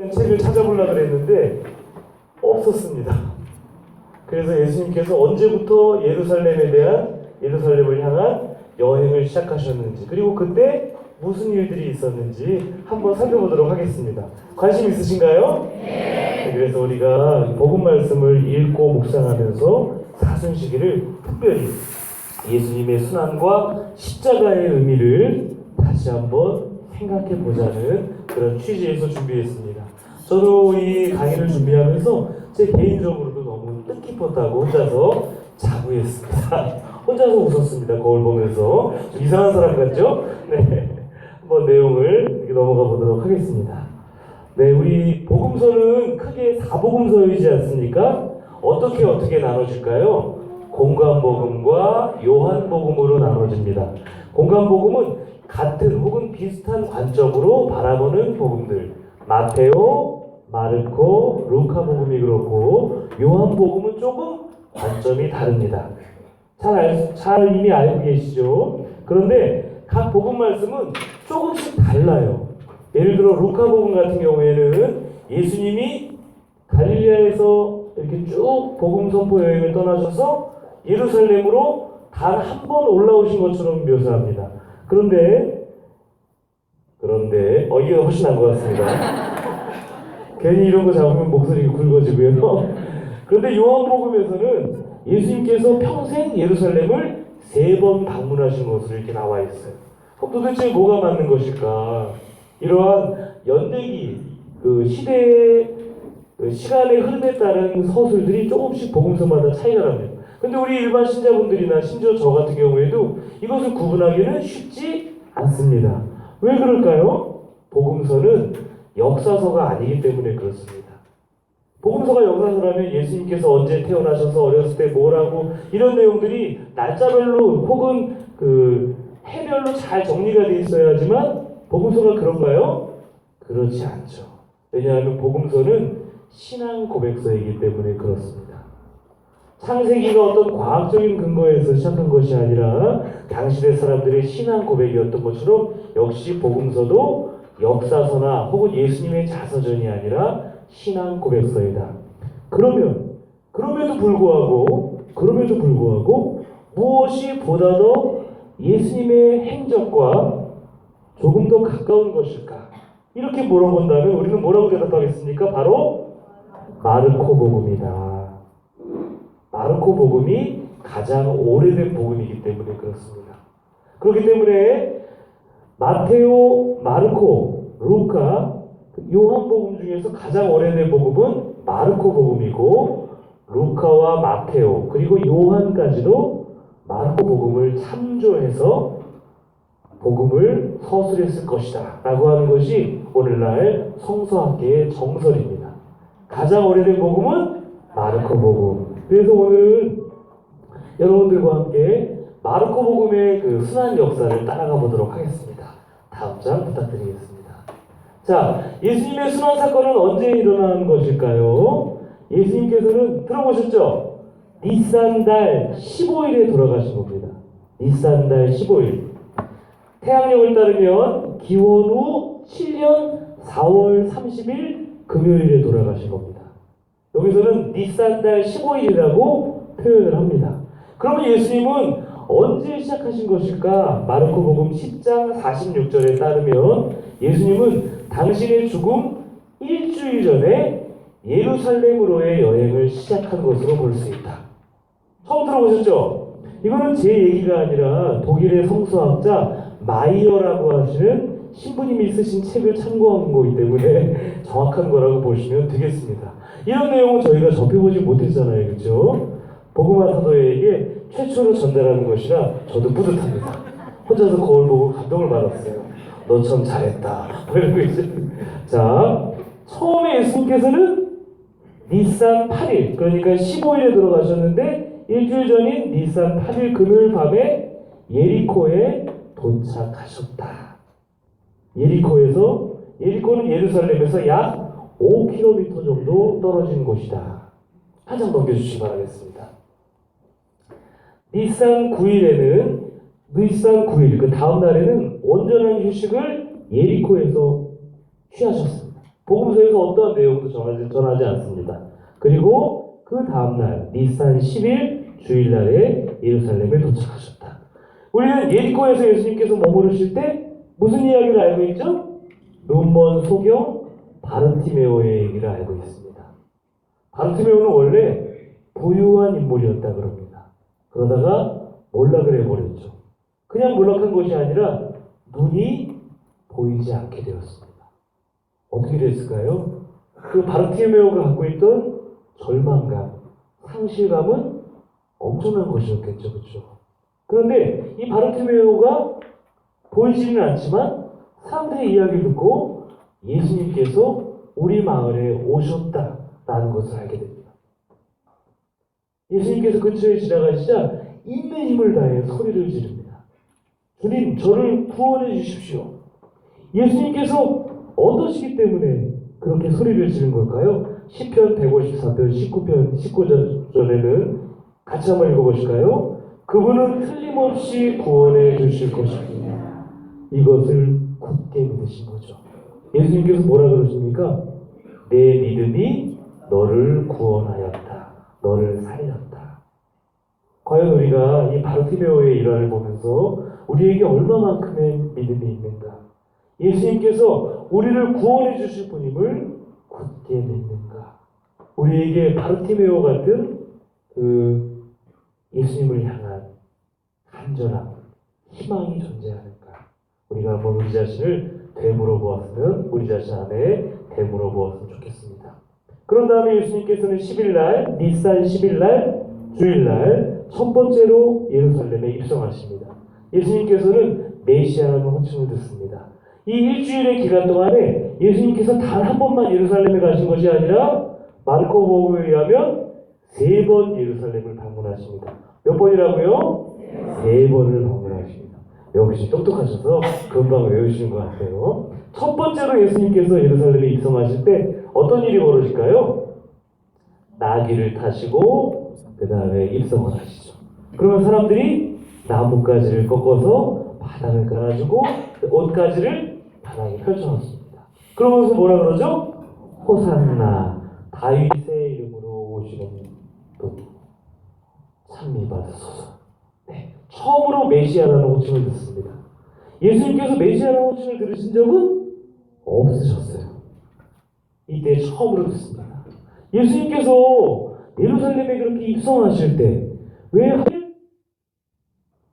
책을 찾아보려고 그랬는데 없었습니다. 그래서 예수님께서 언제부터 예루살렘을 향한 여행을 시작하셨는지, 그리고 그때 무슨 일들이 있었는지 한번 살펴보도록 하겠습니다. 관심 있으신가요? 네. 그래서 우리가 복음 말씀을 읽고 묵상하면서 사순시기를 특별히 예수님의 순환과 십자가의 의미를 다시 한번 생각해 보자는 그런 취지에서 준비했습니다. 저도 이 강의를 준비하면서 제 개인적으로도 너무 뜻깊었다고 혼자서 자부했습니다. 혼자서 웃었습니다. 거울 보면서. 좀 이상한 사람 같죠? 네. 한번 내용을 이렇게 넘어가 보도록 하겠습니다. 네, 우리 복음서는 크게 4복음서이지 않습니까? 어떻게 나눠질까요? 공관복음과 요한복음으로 나눠집니다. 공관복음은 같은 혹은 비슷한 관점으로 바라보는 복음들, 마테오, 마르코, 루카복음이 그렇고 요한복음은 조금 관점이 다릅니다. 잘 이미 알고 계시죠? 그런데 각 복음 말씀은 조금씩 달라요. 예를 들어 루카복음 같은 경우에는 예수님이 갈릴리아에서 이렇게 쭉 복음 선포 여행을 떠나셔서 예루살렘으로 단 한 번 올라오신 것처럼 묘사합니다. 그런데 이게 훨씬 나은 것 같습니다. 괜히 이런 거 잡으면 목소리가 굵어지고요. 그런데 요한복음에서는 예수님께서 평생 예루살렘을 3번 방문하신 것으로 이렇게 나와 있어요. 그럼 도대체 뭐가 맞는 것일까? 이러한 연대기, 시간의 흐름에 따른 서술들이 조금씩 복음서마다 차이가 납니다. 근데 우리 일반 신자분들이나 심지어 저 같은 경우에도 이것을 구분하기는 쉽지 않습니다. 왜 그럴까요? 복음서는 역사서가 아니기 때문에 그렇습니다. 복음서가 역사서라면 예수님께서 언제 태어나셔서 어렸을 때 뭐라고 이런 내용들이 날짜별로 혹은 해별로 잘 정리가 돼 있어야 하지만 복음서가 그런가요? 그렇지 않죠. 왜냐하면 복음서는 신앙 고백서이기 때문에 그렇습니다. 창세기가 어떤 과학적인 근거에서 시작한 것이 아니라 당시의 사람들의 신앙 고백이었던 것처럼 역시 복음서도 역사서나 혹은 예수님의 자서전이 아니라 신앙 고백서이다. 그럼에도 불구하고 무엇이 보다 더 예수님의 행적과 조금 더 가까운 것일까? 이렇게 물어본다면 우리는 뭐라고 대답하겠습니까? 바로 마르코 복음이다. 마르코 복음이 가장 오래된 복음이기 때문에 그렇습니다. 그렇기 때문에 마테오, 마르코, 루카, 요한복음 중에서 가장 오래된 복음은 마르코 복음이고 루카와 마테오 그리고 요한까지도 마르코 복음을 참조해서 복음을 서술했을 것이다 라고 하는 것이 오늘날 성서학계의 정설입니다. 가장 오래된 복음은 마르코 복음. 그래서 오늘은 여러분들과 함께 마르코 복음의 순환 역사를 따라가 보도록 하겠습니다. 다음 장 부탁드리겠습니다. 자, 예수님의 순환 사건은 언제 일어난 것일까요? 예수님께서는 들어보셨죠? 니산달 15일에 돌아가신 겁니다. 니산달 15일. 태양력을 따르면 기원 후 7년 4월 30일 금요일에 돌아가신 겁니다. 여기서는 니산달 15일이라고 표현을 합니다. 그러면 예수님은 언제 시작하신 것일까? 마르코 복음 10장 46절에 따르면 예수님은 당신의 죽음 일주일 전에 예루살렘으로의 여행을 시작한 것으로 볼 수 있다. 처음 들어보셨죠? 이거는 제 얘기가 아니라 독일의 성서학자 마이어라고 하시는 신부님이 쓰신 책을 참고한 거기 때문에 정확한 거라고 보시면 되겠습니다. 이런 내용은 저희가 접해보지 못했잖아요. 그렇죠? 복음화 사도에게 최초로 전달하는 것이라 저도 뿌듯합니다. 혼자서 거울 보고 감동을 받았어요. 너 참 잘했다. 이런 거 있죠. 자, 처음에 예수님께서는 니산 8일, 그러니까 15일에 들어가셨는데 일주일 전인 니산 8일 금요일 밤에 예리코에 도착하셨다. 예리코는 예루살렘에서 약 5km 정도 떨어진 곳이다. 한 장 넘겨주시기 바라겠습니다. 니산 9일, 그 다음 날에는 온전한 휴식을 예리코에서 취하셨습니다. 복음서에서 어떠한 내용도 전하지 않습니다. 그리고 그 다음날 니산 10일 주일날에 예루살렘에 도착하셨다. 우리는 예리코에서 예수님께서 머무르실 때 무슨 이야기를 알고 있죠? 눈먼 소경 바르티메오의 얘기를 알고 있습니다. 바르티메오는 원래 부유한 인물이었다 그럽니다. 그러다가 몰락을 해버렸죠. 그냥 몰락한 것이 아니라 눈이 보이지 않게 되었습니다. 어떻게 됐을까요? 그 바르티메오가 갖고 있던 절망감, 상실감은 엄청난 것이었겠죠. 그렇죠? 그런데 이 바르티메오가 보이지는 않지만 사람들의 이야기를 듣고 예수님께서 우리 마을에 오셨다라는 것을 알게 됩니다. 예수님께서 근처에 지나가시자 있는 힘을 다해 소리를 지릅니다. 주님, 저를 구원해 주십시오. 예수님께서 어떠시기 때문에 그렇게 소리를 지른 걸까요? 시편 154편 19편 19절에는 같이 한번 읽어보실까요? 그분은 틀림없이 구원해 주실 것입니다. 이것을 굳게 믿으신 거죠. 예수님께서 뭐라 그러십니까? 내 믿음이 너를 구원하였다. 너를 살렸다. 과연 우리가 이 바르티메오의 일화를 보면서 우리에게 얼마만큼의 믿음이 있는가? 예수님께서 우리를 구원해 주실 분임을 굳게 믿는가? 우리에게 바르티메오 같은 그 예수님을 향한 간절함, 희망이 존재하는가? 우리가 한번 우리 자신을 되물어 보았으면 우리 자신 안에 되물어 보았으면 좋겠습니다. 그런 다음에 예수님께서는 10일날, 니산 10일날, 주일날 첫 번째로 예루살렘에 입성하십니다. 예수님께서는 메시아라는 호칭을 듣습니다. 이 일주일의 기간 동안에 예수님께서 단 한 번만 예루살렘에 가신 것이 아니라 마르코복음에 의하면 3번 예루살렘을 방문하십니다. 몇 번이라고요? 3번을 방문하십니다. 역시 똑똑하셔서 금방 외우시는 것 같아요. 첫 번째로 예수님께서 예루살렘에 입성하실 때 어떤 일이 벌어질까요? 나귀를 타시고 그 다음에 입성을 하시죠. 그러면 사람들이 나뭇가지를 꺾어서 바닥을 깔아주고 옷가지를 바닥에 펼쳐놓습니다. 그러면서 뭐라 그러죠? 호산나 다윗의 이름으로 오시는 분 찬미 받으소서. 네, 처음으로 메시아라는 호칭을 듣습니다. 예수님께서 메시아라는 호칭을 들으신 적은 없으셨어요. 이때 처음으로 듣습니다. 예수님께서 예루살렘에 그렇게 입성하실 때 왜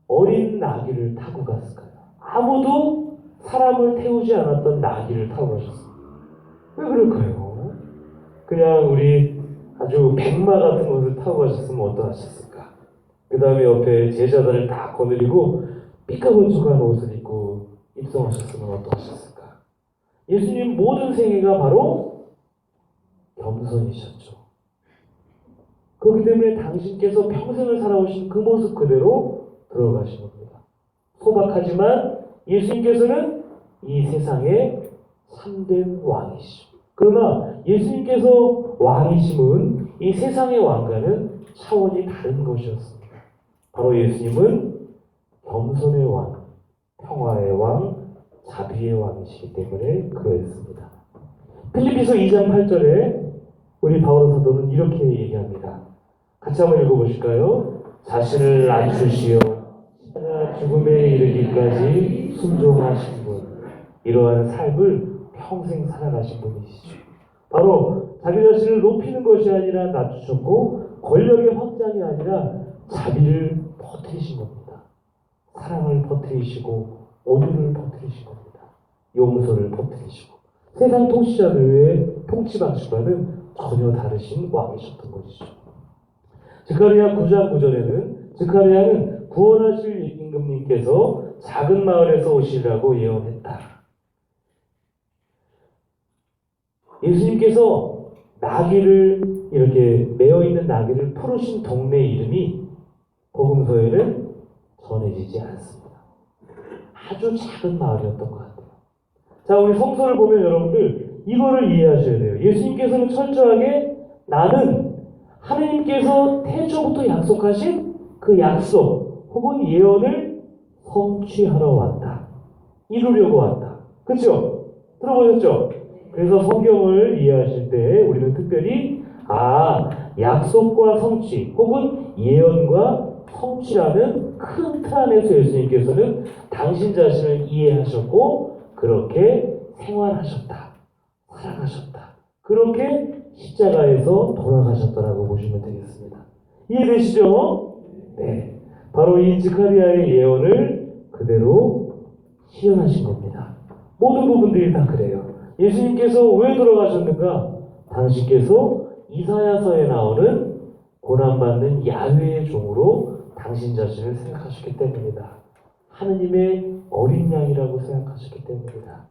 어린 나귀를 타고 갔을까요? 아무도 사람을 태우지 않았던 나귀를 타고 가셨습니다. 왜 그럴까요? 그냥 우리 아주 백마 같은 것을 타고 가셨으면 어떠하셨을까? 그 다음에 옆에 제자들을 다 거느리고 삐까번쩍한 옷을 입고 입성하셨으면 어떠하셨을까? 예수님 모든 생애가 바로 겸손이셨죠. 그렇기 때문에 당신께서 평생을 살아오신 그 모습 그대로 들어가신 겁니다. 소박하지만 예수님께서는 이 세상의 참된 왕이시죠. 그러나 예수님께서 왕이심은 이 세상의 왕과는 차원이 다른 것이었습니다. 바로 예수님은 겸손의 왕, 평화의 왕, 자비의 왕이시기 때문에 그러했습니다. 필리피서 2장 8절에 우리 바울 사도는 이렇게 얘기합니다. 같이 한번 읽어보실까요? 자신을 낮추시어 죽음에 이르기까지 순종하신 분, 이러한 삶을 평생 살아가신 분이시죠. 바로 자기 자신을 높이는 것이 아니라 낮추셨고 권력의 확장이 아니라 자비를 퍼뜨리신 겁니다. 사랑을 퍼뜨리시고 온유를 퍼뜨리신 겁니다. 용서를 퍼뜨리시고 세상 통치자들의 통치 방식과는 전혀 다르신 왕이셨던 것이죠. 스가랴 9장 9절에는 스가랴는 구원하실 임금님께서 작은 마을에서 오시라고 예언했다. 예수님께서 나귀를 이렇게 메어 있는 나귀를 풀으신 동네 이름이 복음서에는 전해지지 않습니다. 아주 작은 마을이었던 것 같아요. 자, 우리 성서를 보면 여러분들 이거를 이해하셔야 돼요. 예수님께서는 철저하게 나는 하나님께서 태초부터 약속하신 그 약속 혹은 예언을 성취하러 왔다. 이루려고 왔다. 그렇죠? 들어보셨죠? 그래서 성경을 이해하실 때 우리는 특별히 약속과 성취 혹은 예언과 성취라는 큰 틀 안에서 예수님께서는 당신 자신을 이해하셨고 그렇게 생활하셨다. 살아가셨다. 그렇게 십자가에서 돌아가셨다라고 보시면 되겠습니다. 이해되시죠? 네. 바로 이 지카리아의 예언을 그대로 실현하신 겁니다. 모든 부분들이 다 그래요. 예수님께서 왜 돌아가셨는가? 당신께서 이사야서에 나오는 고난받는 야훼의 종으로 당신 자신을 생각하셨기 때문이다. 하느님의 어린 양이라고 생각하셨기 때문이다.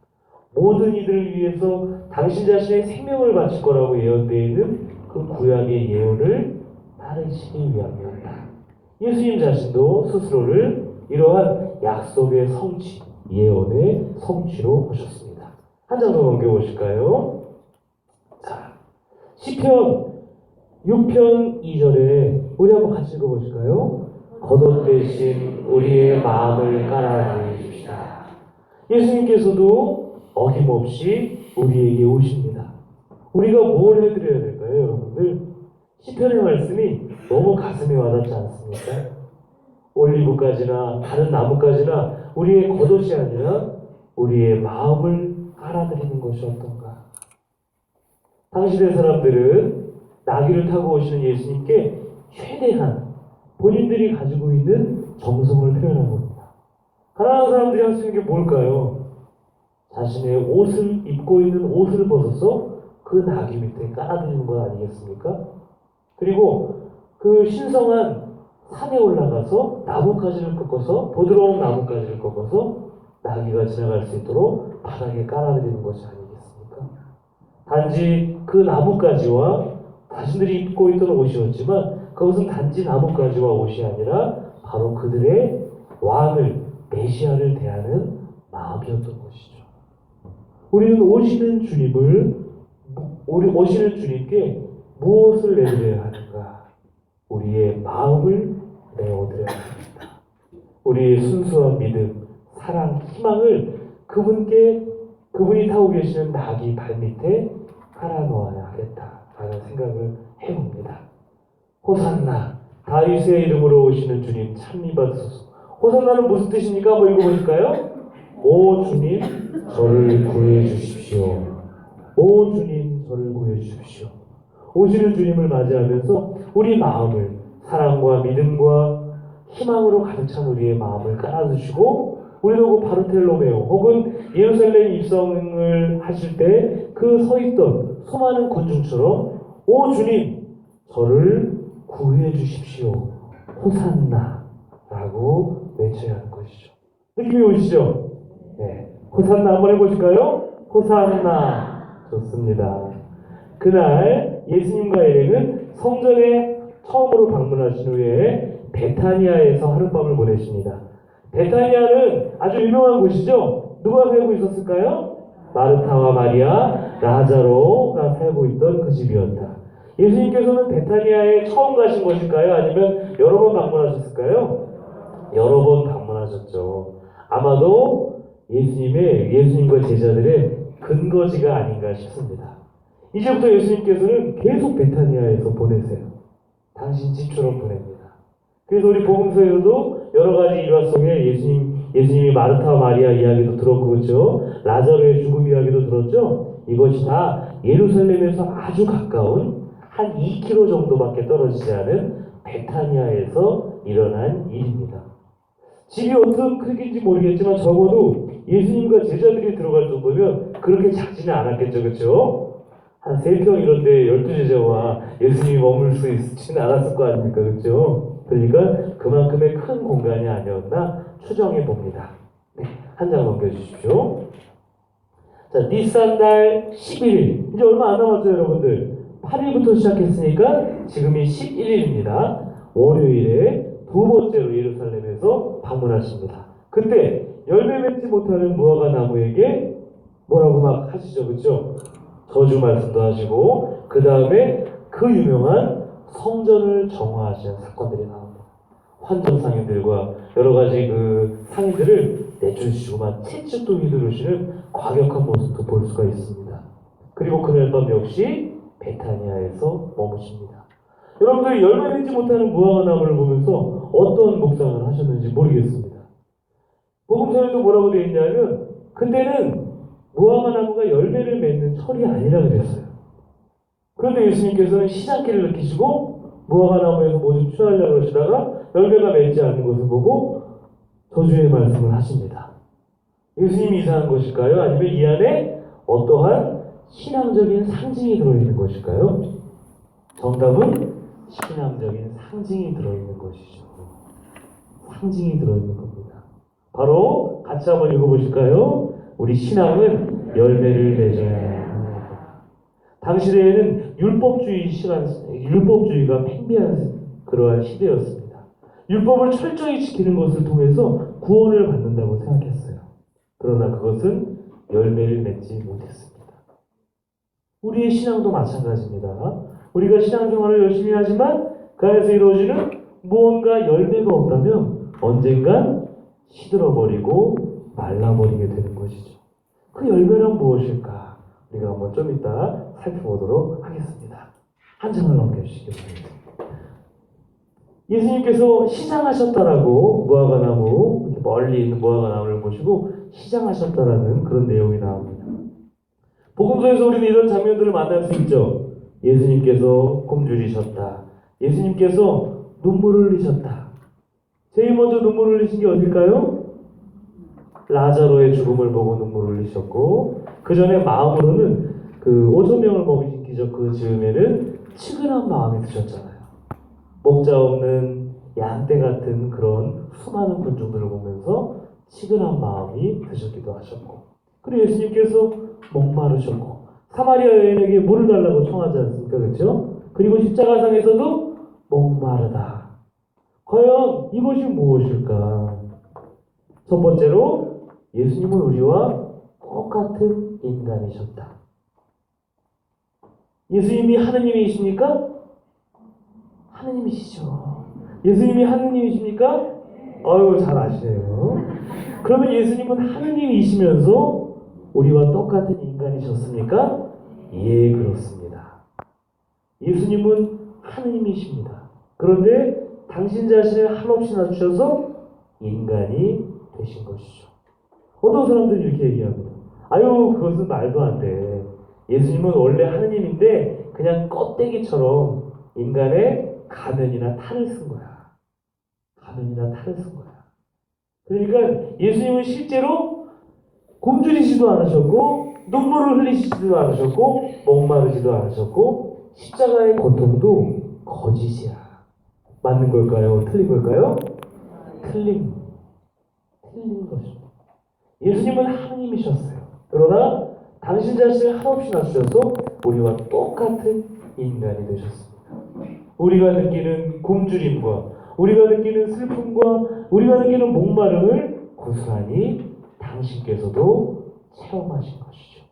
모든 이들을 위해서 당신 자신의 생명을 바칠 거라고 예언되어 있는 그 구약의 예언을 따르시기 위함이었다. 예수님 자신도 스스로를 이러한 약속의 성취, 예언의 성취로 보셨습니다. 한 장 더 넘겨보실까요? 자, 시편 6편 2절에 우리 한번 같이 읽어보실까요? 겉옷대신 우리의 마음을 깔아주십시다. 예수님께서도 어김없이 우리에게 오십니다. 우리가 뭘 해드려야 될까요, 여러분들? 시편의 말씀이 너무 가슴에 와닿지 않습니까? 올리브가지나 다른 나무가지나 우리의 겉옷이 아니라 우리의 마음을 깔아드리는 것이 어떤가? 당시의 사람들은 나귀를 타고 오시는 예수님께 최대한 본인들이 가지고 있는 정성을 표현한 겁니다. 가난한 사람들이 할 수 있는 게 뭘까요? 자신의 옷을 입고 있는 옷을 벗어서 그 나귀 밑에 깔아드리는 것 아니겠습니까? 그리고 그 신성한 산에 올라가서 나뭇가지를 꺾어서 부드러운 나뭇가지를 꺾어서 나귀가 지나갈 수 있도록 바닥에 깔아드리는 것이 아니겠습니까? 단지 그 나뭇가지와 자신들이 입고 있던 옷이었지만 그것은 단지 나뭇가지와 옷이 아니라 바로 그들의 왕을 메시아를 대하는 마음이었던 것이죠. 우리는 오시는 주님께 무엇을 내드려야 하는가? 우리의 마음을 내어드려야 합니다. 우리의 순수한 믿음, 사랑, 희망을 그분이 타고 계시는 나귀 발밑에 깔아놓아야 하겠다라는 생각을 해봅니다. 호산나, 다윗의 이름으로 오시는 주님 참미 받으소서. 호산나는 무슨 뜻입니까? 한번 읽어보실까요? 오 주님, 저를 구해 주십시오. 오 주님, 저를 구해 주십시오. 오시는 주님을 맞이하면서 우리 마음을 사랑과 믿음과 희망으로 가득 찬 우리의 마음을 깔아주시고 우리도 그 바르텔로메오 혹은 예루살렘 입성을 하실 때 그 서 있던 수많은 군중처럼 오 주님, 저를 구해 주십시오. 호산나라고 외쳐야 하는 것이죠. 느낌이 오시죠? 네. 호산나 한번 해보실까요? 호산나. 좋습니다. 그날 예수님과 일행은 성전에 처음으로 방문하신 후에 베타니아에서 하룻밤을 보내십니다. 베타니아는 아주 유명한 곳이죠. 누가 살고 있었을까요? 마르타와 마리아, 라자로가 살고 있던 그 집이었다. 예수님께서는 베타니아에 처음 가신 것일까요? 아니면 여러 번 방문하셨을까요? 여러 번 방문하셨죠. 아마도 예수님과 제자들의 근거지가 아닌가 싶습니다. 이제부터 예수님께서는 계속 베타니아에서 보내세요. 당신 집처럼 보냅니다. 그래서 우리 복음서에서도 여러 가지 일화 속에 예수님이 마르타와 마리아 이야기도 들었고, 그렇죠? 라자로의 죽음 이야기도 들었죠? 이것이 다 예루살렘에서 아주 가까운 한 2km 정도밖에 떨어지지 않은 베타니아에서 일어난 일입니다. 집이 어떤 크기인지 모르겠지만 적어도 예수님과 제자들이 들어갈 정도면 그렇게 작지는 않았겠죠, 그렇죠? 한 3평 이런데 12제자와 예수님이 머물 수 있지는 않았을 거 아닙니까, 그렇죠? 그러니까 그만큼의 큰 공간이 아니었나 추정해 봅니다. 네, 한 장 넘겨주십시오. 자, 니산달 11일. 이제 얼마 안 남았죠, 여러분들? 8일부터 시작했으니까 지금이 11일입니다. 월요일에 두 번째로 예루살렘에서 방문하십니다. 그때 열매 맺지 못하는 무화과 나무에게 뭐라고 막 하시죠, 그렇죠? 저주 말씀도 하시고 그 다음에 그 유명한 성전을 정화하시는 사건들이 나옵니다. 환전 상인들과 여러 가지 그 상인들을 내쫓으시고 막 채찍도 휘두르시는 과격한 모습도 볼 수가 있습니다. 그리고 그날 밤 역시 베타니아에서 머무십니다. 여러분들이 열매 맺지 못하는 무화과 나무를 보면서 어떤 묵상을 하셨는지 모르겠습니다. 복음서에도 뭐라고 되어 있냐면 그때는 무화과 나무가 열매를 맺는 철이 아니라 그랬어요. 그런데 예수님께서는 시장기를 느끼시고 무화과 나무에서 뭐 좀 취하려고 그러시다가 열매가 맺지 않는 것을 보고 저주의 말씀을 하십니다. 예수님이 이상한 것일까요? 아니면 이 안에 어떠한 신앙적인 상징이 들어있는 것일까요? 정답은 신앙적인 상징이 들어있는 것이죠. 상징이 들어있는 겁니다. 바로 같이 한번 읽어보실까요? 우리 신앙은 열매를 맺어야 합니다. 당시에는 율법주의가 팽배한 그러한 시대였습니다. 율법을 철저히 지키는 것을 통해서 구원을 받는다고 생각했어요. 그러나 그것은 열매를 맺지 못했습니다. 우리의 신앙도 마찬가지입니다. 우리가 신앙생활을 열심히 하지만 그 안에서 이루어지는 무언가 열매가 없다면 언젠간 시들어버리고 말라버리게 되는 것이죠. 그 열매는 무엇일까? 우리가 한번 좀 이따 살펴보도록 하겠습니다. 한 장을 넘겨주시기 바랍니다. 예수님께서 시장하셨다라고 무화과나무, 멀리 있는 무화과나무를 보시고 시장하셨다라는 그런 내용이 나옵니다. 복음서에서 우리는 이런 장면들을 만날 수 있죠. 예수님께서 굶주리셨다. 예수님께서 눈물을 흘리셨다. 제일 먼저 눈물을 흘리신 게 어딜까요? 라자로의 죽음을 보고 눈물을 흘리셨고 그 전에 마음으로는 그 5,000명을 먹이신 기적 그 즈음에는 측은한 마음이 드셨잖아요. 목자 없는 양떼 같은 그런 수많은 군중들을 보면서 측은한 마음이 드셨기도 하셨고 그리고 예수님께서 목마르셨고 사마리아 여인에게 물을 달라고 청하지 않습니까? 그렇죠? 그리고 십자가상에서도 목마르다. 과연 이것이 무엇일까? 첫 번째로 예수님은 우리와 똑같은 인간이셨다. 예수님이 하느님이십니까? 하느님이시죠. 예수님이 하느님이십니까? 어유 잘 아시네요. 그러면 예수님은 하느님이시면서 우리와 똑같은 인간이셨습니까? 예, 그렇습니다. 예수님은 하느님이십니다. 그런데 당신 자신을 한없이 낮추셔서 인간이 되신 것이죠. 어떤 사람들이 이렇게 얘기합니다. 아유, 그것은 말도 안 돼. 예수님은 원래 하느님인데 그냥 껍데기처럼 인간의 가면이나 탈을 쓴 거야. 가면이나 탈을 쓴 거야. 그러니까 예수님은 실제로 굶주리지도 않으셨고 눈물을 흘리시지도 않으셨고 목마르지도 않으셨고 십자가의 고통도 거짓이야. 맞는 걸까요? 틀린 걸까요? 틀린 것입니다. 예수님은 하느님이셨어요. 그러나 당신 자신을 한없이 낮추셔서 우리와 똑같은 인간이 되셨습니다. 우리가 느끼는 굶주림과 우리가 느끼는 슬픔과 우리가 느끼는 목마름을 고스란히 당신께서도 체험하신 것이죠.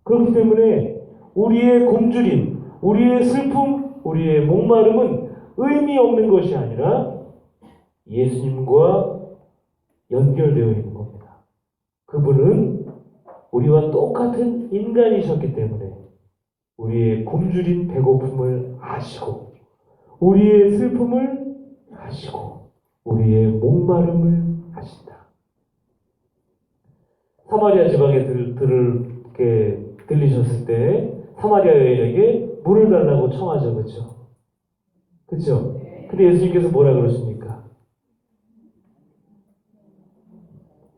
그렇기 때문에 우리의 굶주림, 우리의 슬픔, 우리의 목마름은 의미 없는 것이 아니라 예수님과 연결되어 있는 겁니다. 그분은 우리와 똑같은 인간이셨기 때문에 우리의 굶주린 배고픔을 아시고 우리의 슬픔을 아시고 우리의 목마름을 아신다. 사마리아 지방에 들리셨을 때 사마리아 여인에게 물을 달라고 청하죠. 그렇죠? 그렇죠? 근데 예수님께서 뭐라 그러십니까?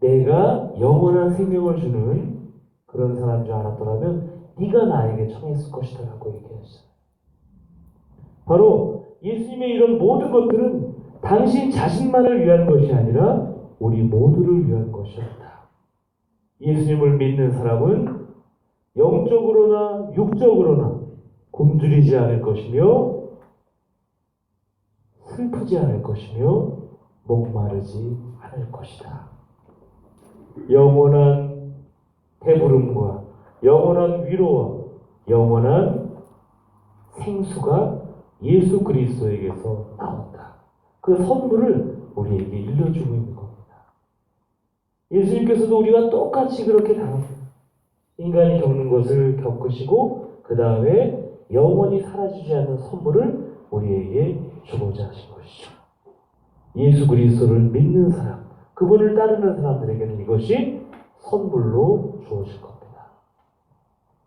내가 영원한 생명을 주는 그런 사람인 줄 알았더라면 네가 나에게 청했을 것이다 라고 얘기했어요. 바로 예수님의 이런 모든 것들은 당신 자신만을 위한 것이 아니라 우리 모두를 위한 것이었다. 예수님을 믿는 사람은 영적으로나 육적으로나 굶주리지 않을 것이며 슬프지 않을 것이며 목마르지 않을 것이다. 영원한 배부름과 영원한 위로와 영원한 생수가 예수 그리스도에게서 나온다. 그 선물을 우리에게 일러주고 있는 겁니다. 예수님께서도 우리가 똑같이 그렇게 당합니다. 인간이 겪는 것을 겪으시고 그 다음에 영원히 사라지지 않는 선물을 우리에게 주고자 하신 것이죠. 예수 그리스도를 믿는 사람, 그분을 따르는 사람들에게는 이것이 선물로 주어질 겁니다.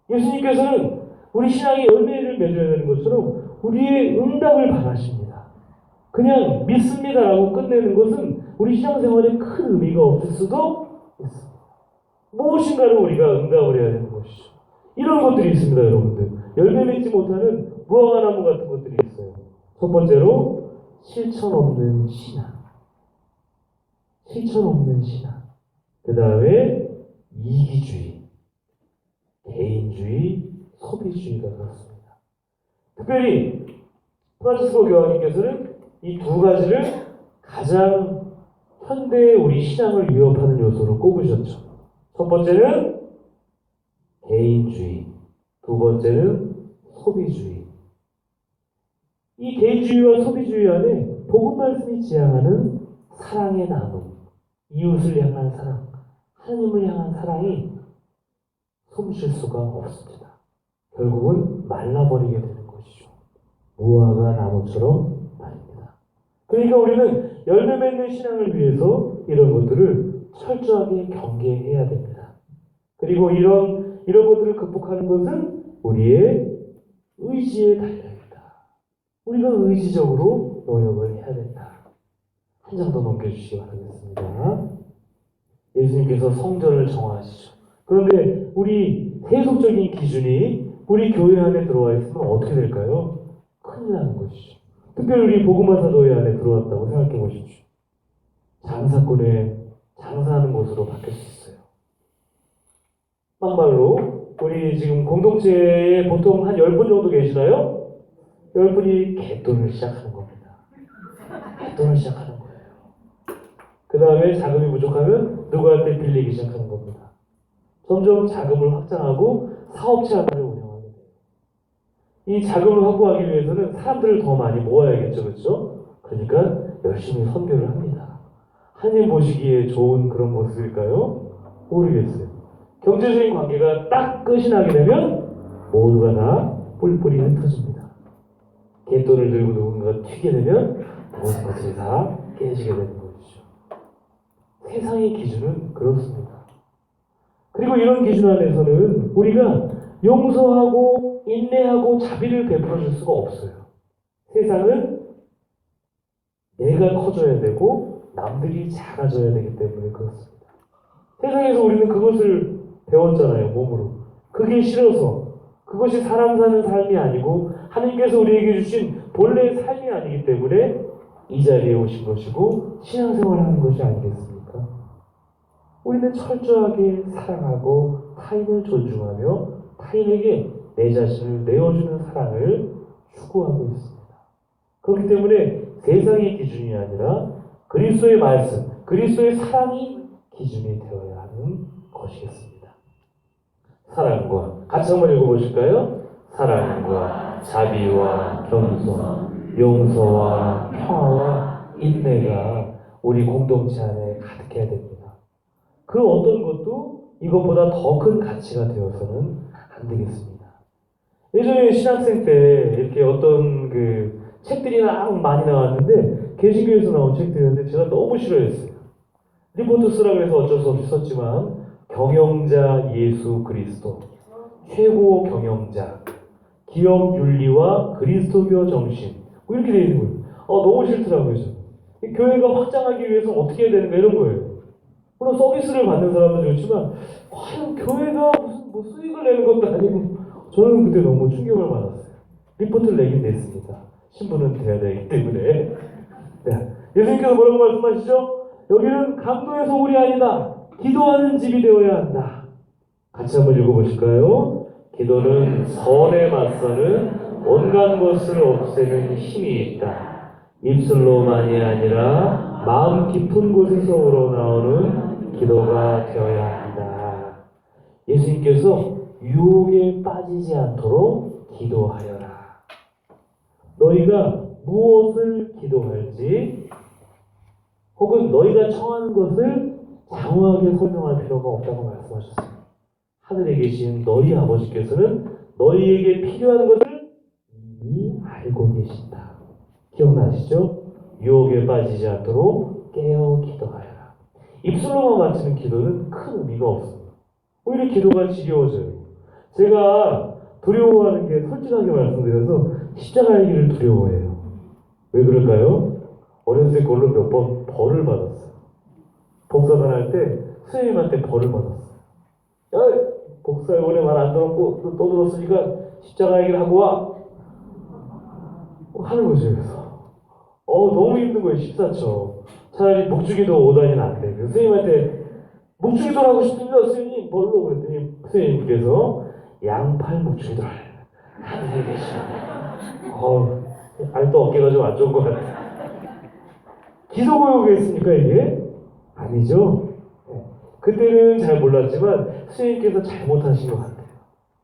예수님께서는 우리 신앙의 열매를 맺어야 되는 것처럼 우리의 응답을 바라십니다. 그냥 믿습니다라고 끝내는 것은 우리 신앙생활에 큰 의미가 없을 수도 있습니다. 무엇인가를 우리가 응답을 해야 되는 것이죠. 이런 것들이 있습니다, 여러분들. 열매 맺지 못하는 무화과나무 같은 것들이 있어요. 첫 번째로 실천 없는 신앙. 실천 없는 신앙. 그 다음에 이기주의, 개인주의, 소비주의가 그렇습니다. 특별히 프란치스코 교황님께서는 이 두 가지를 가장 현대의 우리 신앙을 위협하는 요소로 꼽으셨죠. 첫 번째는 개인주의, 두 번째는 소비주의. 이 개인주의와 소비주의 안에 복음 말씀이 지향하는 사랑의 나눔, 이웃을 향한 사랑, 하나님을 향한 사랑이 숨쉴 수가 없습니다. 결국은 말라버리게 되는 것이죠. 무화과 나무처럼 말입니다. 그러니까 우리는 열매 맺는 신앙을 위해서 이런 것들을 철저하게 경계해야 됩니다. 그리고 이런 것들을 극복하는 것은 우리의 의지에 달려있다. 우리가 의지적으로 노력을 해야 된다. 한 장 더 넘겨주시기 바라겠습니다. 예수님께서 성전을 정하시죠. 그런데 우리 세속적인 기준이 우리 교회 안에 들어와 있으면 어떻게 될까요? 큰일 나는 것이죠. 특별히 우리 복음화 사도회 안에 들어왔다고 생각해 보십시오. 장사꾼의 장사하는 곳으로 바뀔 수 있어요. 막말로 우리 지금 공동체에 보통 한 10분 정도 계시나요? 10분이 갯돈을 시작하는 겁니다. 갯돈을 시작하는 거예요. 그 다음에 자금이 부족하면 누구한테 빌리기 시작하는 겁니다. 점점 자금을 확장하고 사업체 하나를 운영하게 돼요. 이 자금을 확보하기 위해서는 사람들을 더 많이 모아야겠죠, 그렇죠? 그러니까 열심히 선교를 합니다. 하나님 보시기에 좋은 그런 모습일까요? 모르겠어요. 경제적인 관계가 딱 끝이 나게 되면 모두가 다 뿔뿔이 흩어집니다. 갯돈을 들고 누군가가 튀게 되면 모든 것들이 다 깨지게 되는 것이죠. 세상의 기준은 그렇습니다. 그리고 이런 기준 안에서는 우리가 용서하고 인내하고 자비를 베풀어 줄 수가 없어요. 세상은 내가 커져야 되고 남들이 작아져야 되기 때문에 그렇습니다. 세상에서 우리는 그것을 배웠잖아요, 몸으로. 그게 싫어서. 그것이 사람 사는 삶이 아니고 하나님께서 우리에게 주신 본래의 삶이 아니기 때문에 이 자리에 오신 것이고 신앙생활을 하는 것이 아니겠습니까? 우리는 철저하게 사랑하고 타인을 존중하며 타인에게 내 자신을 내어주는 사랑을 추구하고 있습니다. 그렇기 때문에 세상의 기준이 아니라 그리스도의 말씀, 그리스도의 사랑이 기준이 되어야 하는 것이겠습니다. 사랑과 같이 한번 읽어보실까요? 사랑과 자비와 겸손, 용서와 평화와 인내가 우리 공동체 안에 가득해야 됩니다. 그 어떤 것도 이것보다 더 큰 가치가 되어서는 안 되겠습니다. 예전에 신학생 때 이렇게 어떤 그 책들이 많이 나왔는데 개신교에서 나온 책들이었는데 제가 너무 싫어했어요. 리포트 쓰라고 해서 어쩔 수 없이 썼지만 경영자 예수 그리스도, 최고 경영자, 기업 윤리와 그리스도교 정신 이렇게 되어 있는 거예요. 너무 싫더라고요. 교회가 확장하기 위해서 어떻게 해야 되는가 이런 거예요. 물론 서비스를 받는 사람도 좋지만 과연 교회가 무슨 수익을 내는 것도 아니고 저는 그때 너무 충격을 받았어요. 리포트를 내긴 냈습니다. 신분은 돼야 되기 때문에. 네. 예수님께서 뭐라고 말씀하시죠? 여기는 강도의 소굴이 아니다. 기도하는 집이 되어야 한다. 같이 한번 읽어보실까요? 기도는 선에 맞서는 온갖 것을 없애는 힘이 있다. 입술로만이 아니라 마음 깊은 곳에서 우러나오는 기도가 되어야 한다. 예수님께서 유혹에 빠지지 않도록 기도하여라. 너희가 무엇을 기도할지 혹은 너희가 청하는 것을 장황하게 설명할 필요가 없다고 말씀하셨습니다. 하늘에 계신 너희 아버지께서는 너희에게 필요한 것을 이미 알고 계신다. 기억나시죠? 유혹에 빠지지 않도록 깨어 기도하여라. 입술로만 바치는 기도는 큰 의미가 없습니다. 오히려 기도가 지겨워져요. 제가 두려워하는 게 솔직하게 말씀드려서 십자가의 길을 두려워해요. 왜 그럴까요? 어렸을 때 그걸로 몇 번 벌을 받았어요. 복사단 할 때 선생님한테 벌을 받았어요. 야, 복사해보내 말 안 들었고 또 들었으니까 십자가의 길 하고 와. 하는 거죠. 그래서 너무 힘든 거예요. 14초. 차라리 묵주기도 5단위는 안 돼. 그래서 선생님한테 묵주기도를 하고 싶습니다. 선생님 뭘로 그랬더니 선생님께서 양팔 묵주기도를 하고 계시네. 아직도 어깨가 좀 안 좋은 것 같아요. 기도교육이었습니까 이게? 아니죠. 그때는 잘 몰랐지만 스님께서 잘못하신 것 같아요.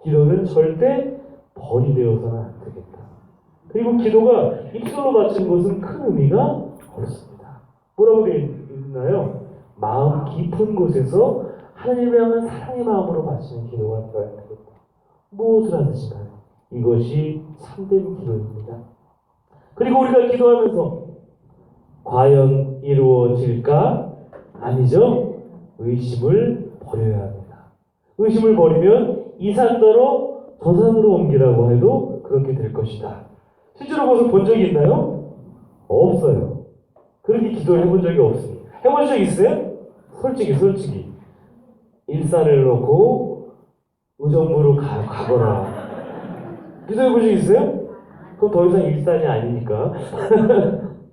기도는 절대 벌이 되어서는 안 되겠다. 그리고 기도가 입술로 바치는 것은 큰 의미가 없습니다. 뭐라고 되어 있나요? 마음 깊은 곳에서 하나님을 향한 사랑의 마음으로 바치는 기도가 되어야 되겠다. 무엇을 하든지 간에 이것이 참된 기도입니다. 그리고 우리가 기도하면서 과연 이루어질까? 아니죠. 의심을 버려야 합니다. 의심을 버리면 이 산더러 저 산으로 옮기라고 해도 그렇게 될 것이다. 실제로 그것을 본 적이 있나요? 없어요. 그렇게 기도를 해본 적이 없습니다. 해본 적 있어요? 솔직히 일산을 놓고 의정부로 가거라. 기도해 본 적 있어요? 그럼 더 이상 일산이 아니니까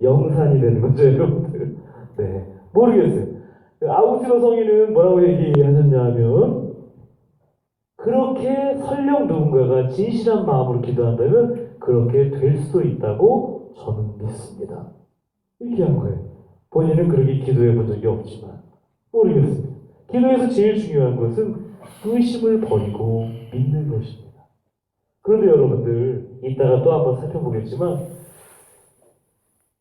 영산이 되는 거죠, 여러분들. 네, 모르겠어요. 아우구스티노 성인은 뭐라고 얘기하셨냐면 그렇게 설령 누군가가 진실한 마음으로 기도한다면 그렇게 될 수도 있다고 저는 믿습니다. 이렇게 한 거예요. 본인은 그렇게 기도해 본 적이 없지만 모르겠습니다. 기도에서 제일 중요한 것은 의심을 버리고 믿는 것입니다. 그런데 여러분들 이따가 또 한번 살펴보겠지만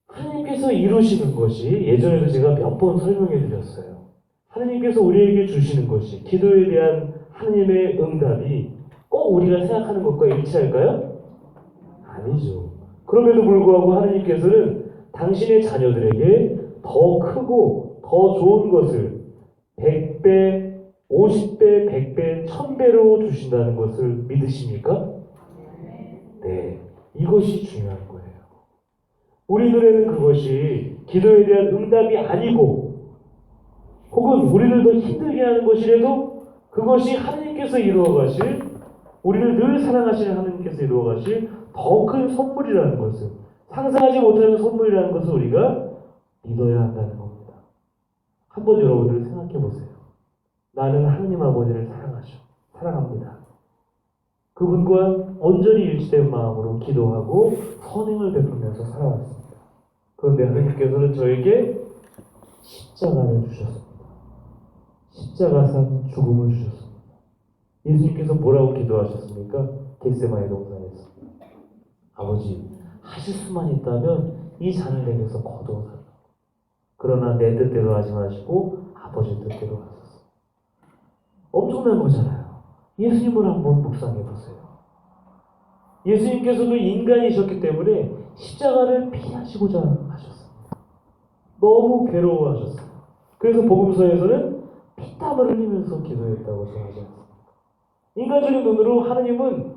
하나님께서 이루시는 것이 예전에도 제가 몇 번 설명해 드렸어요. 하나님께서 우리에게 주시는 것이 기도에 대한 하나님의 응답이 꼭 우리가 생각하는 것과 일치할까요? 아니죠. 그럼에도 불구하고 하나님께서는 당신의 자녀들에게 더 크고 더 좋은 것을 100배, 50배, 100배, 1000배로 주신다는 것을 믿으십니까? 네. 이것이 중요한 거예요. 우리 눈에는 그것이 기도에 대한 응답이 아니고 혹은 우리를 더 힘들게 하는 것이라도 그것이 하나님께서 이루어 가실 우리를 늘 사랑하시는 하나님께서 이루어 가실 더 큰 선물이라는 것을 상상하지 못하는 선물이라는 것을 우리가 믿어야 한다는 겁니다. 한번 여러분들 생각해 보세요. 나는 하나님 아버지를 사랑합니다. 그분과 온전히 일치된 마음으로 기도하고 선행을 베풀면서 살아왔습니다. 그런데 하나님께서는 저에게 십자가를 주셨습니다. 십자가상 죽음을 주셨습니다. 예수님께서 뭐라고 기도하셨습니까? 겟세마네 동산에서 아버지 하실 수만 있다면 이 잔을 내게서 거두어 달라고. 그러나 내 뜻대로 하지 마시고 아버지 뜻대로 하소서. 엄청난 거잖아요. 예수님을 한번 묵상해 보세요. 예수님께서도 인간이셨기 때문에 십자가를 피하시고자 하셨습니다. 너무 괴로워하셨어요. 그래서 복음서에서는 피땀을 흘리면서 기도했다고 전하지 않습니까? 인간적인 눈으로 하나님은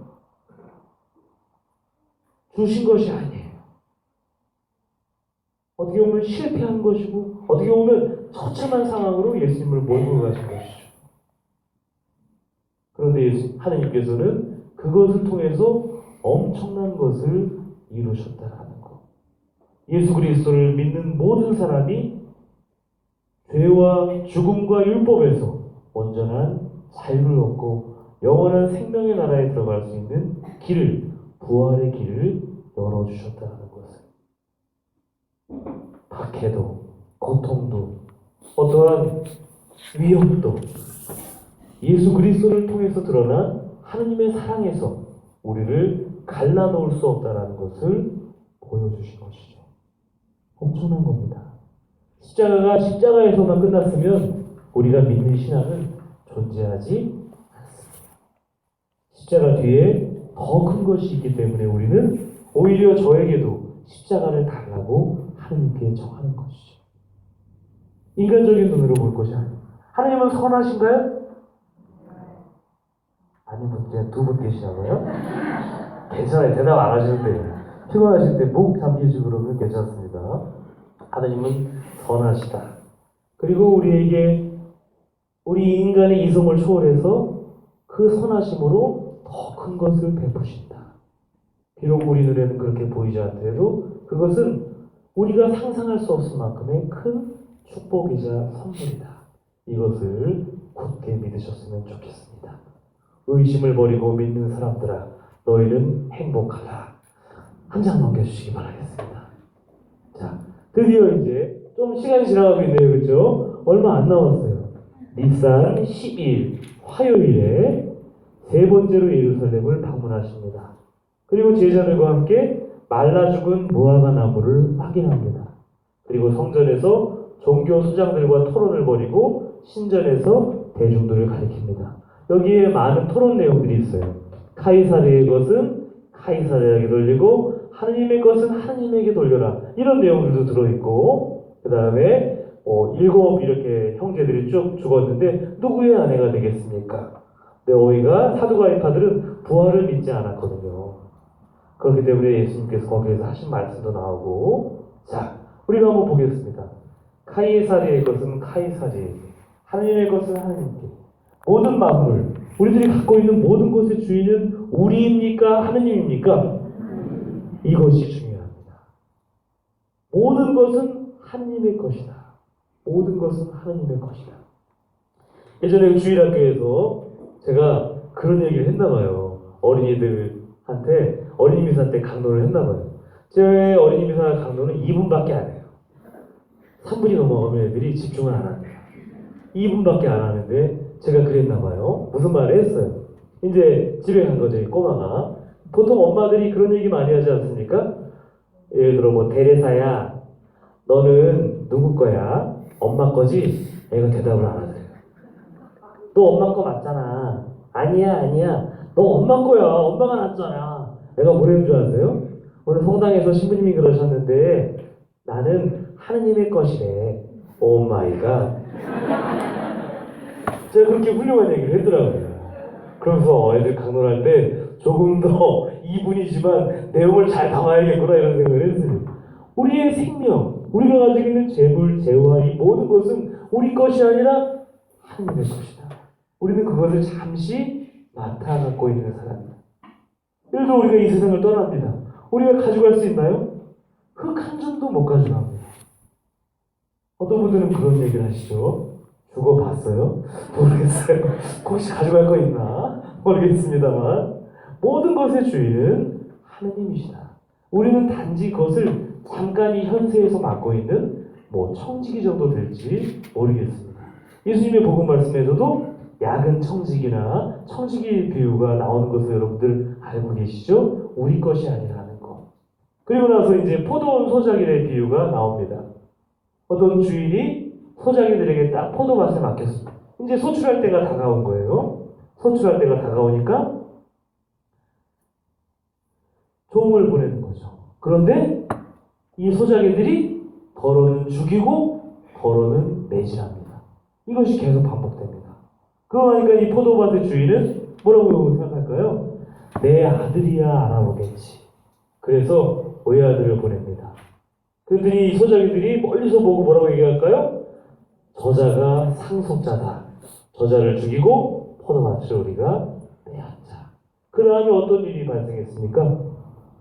주신 것이 아니에요. 어떻게 보면 실패한 것이고 어떻게 보면 처참한 상황으로 예수님을 몰고 가신 것이죠. 그런데 하나님께서는 그것을 통해서 엄청난 것을 이루셨다는 것. 예수 그리스도를 믿는 모든 사람이 죄와 죽음과 율법에서 온전한 자유를 얻고 영원한 생명의 나라에 들어갈 수 있는 길을, 부활의 길을 열어주셨다는 것을. 박해도, 고통도, 어떠한 위협도 예수 그리스도를 통해서 드러난 하나님의 사랑에서 우리를 갈라놓을 수 없다는 것을 보여주신 것이죠. 엄청난 겁니다. 십자가가 십자가에서만 끝났으면 우리가 믿는 신앙은 존재하지 않습니다. 십자가 뒤에 더 큰 것이 있기 때문에 우리는 오히려 저에게도 십자가를 달라고 하나님께 정하는 것이죠. 인간적인 눈으로 볼 것이 아니에요. 하나님은 선하신가요? 아니면 그냥 두 분 계시냐고요? 괜찮아요. 대답 안 하시는데 피곤하실 때 목 잠기시고 그러면 괜찮습니다. 하나님은 선하시다. 그리고 우리에게 우리 인간의 이성을 초월해서 그 선하심으로 더 큰 것을 베푸신다. 비록 우리 눈에는 그렇게 보이지 않더라도 그것은 우리가 상상할 수 없을 만큼의 큰 축복이자 선물이다. 이것을 굳게 믿으셨으면 좋겠습니다. 의심을 버리고 믿는 사람들아, 너희는 행복하다. 한 장 넘겨주시기 바라겠습니다. 자, 드디어 이제 좀 시간이 지나가고 있네요. 그렇죠? 얼마 안 남았어요. 니산 10일 화요일에 세 번째로 예루살렘을 방문하십니다. 그리고 제자들과 함께 말라 죽은 무화과 나무를 확인합니다. 그리고 성전에서 종교 수장들과 토론을 벌이고 신전에서 대중들을 가리킵니다. 여기에 많은 토론 내용들이 있어요. 카이사르의 것은 카이사르에게 돌리고 하느님의 것은 하느님에게 돌려라. 이런 내용들도 들어있고 그 다음에 7 이렇게 형제들이 쭉 죽었는데 누구의 아내가 되겠습니까? 오이가 사두가이파들은 부활을 믿지 않았거든요. 그렇기 때문에 예수님께서 거기에서 하신 말씀도 나오고 자, 우리가 한번 보겠습니다. 카이사르의 것은 카이사르에게 하느님의 것은 하느님께 모든 만물, 우리들이 갖고 있는 모든 것의 주인은 우리입니까? 하느님입니까? 이것이 중요합니다. 모든 것은 하느님의 것이다. 모든 것은 하느님의 것이다. 예전에 주일학교에서 제가 그런 얘기를 했나봐요. 어린이들한테 어린이 미사 때 강론을 했나봐요. 제 어린이 미사 강론은 2분밖에 안 해요. 3분이 넘어가면 애들이 집중을 안 합니다. 2분밖에 안 하는데 제가 그랬나봐요. 무슨 말을 했어요. 이제 집에 간 거죠, 이 꼬마가. 보통 엄마들이 그런 얘기 많이 하지 않습니까? 예를 들어 뭐 데레사야, 너는 누구 거야? 엄마 거지? 애가 대답을 안 하더래요. 너 엄마 거 맞잖아. 아니야. 너 엄마 거야. 엄마가 낳았잖아. 애가 뭐라는 줄 아세요? 오늘 성당에서 신부님이 그러셨는데 나는 하느님의 것이래. 오 마이 갓. 제가 그렇게 훌륭한 얘기를 했더라고요. 그러면서 애들 강론할 때 조금 더 2분이지만 내용을 잘 담아야겠구나 이런 생각을 했어요. 우리의 생명, 우리가 가지고 있는 재물, 재화, 이 모든 것은 우리 것이 아니라 하느님의 것이다. 우리는 그것을 잠시 맡아 갖고 있는 사람이다. 예를 들어 우리가 이 세상을 떠납니다. 우리가 가져갈 수 있나요? 흙 한 점도 못 가져갑니다. 어떤 분들은 그런 얘기를 하시죠. 죽어봤어요? 모르겠어요. 혹시 가져갈 거 있나? 모르겠습니다만 모든 것의 주인은 하느님이시다. 우리는 단지 그것을 잠깐 이 현세에서 맡고 있는 뭐 청지기 정도 될지 모르겠습니다. 예수님의 복음 말씀에서도 약은 청지기나 청지기 비유가 나오는 것을 여러분들 알고 계시죠? 우리 것이 아니라는 것. 그리고 나서 이제 포도원 소작일의 비유가 나옵니다. 어떤 주인이 소작이들에게 딱 포도밭을 맡겼습니다. 이제 소출할 때가 다가온 거예요. 소출할 때가 다가오니까 종을 보내는 거죠. 그런데 이 소작이들이 더러는 죽이고 더러는 매질합니다. 이것이 계속 반복됩니다. 그러니까 이 포도밭의 주인은 뭐라고 생각할까요? 내 아들이야 알아보겠지. 그래서 외아들을 보냅니다. 그랬더니 이 소작이들이 멀리서 보고 뭐라고 얘기할까요? 저자가 상속자다. 저자를 죽이고 포도밭을 우리가 빼앗자. 그 다음에 어떤 일이 발생했습니까?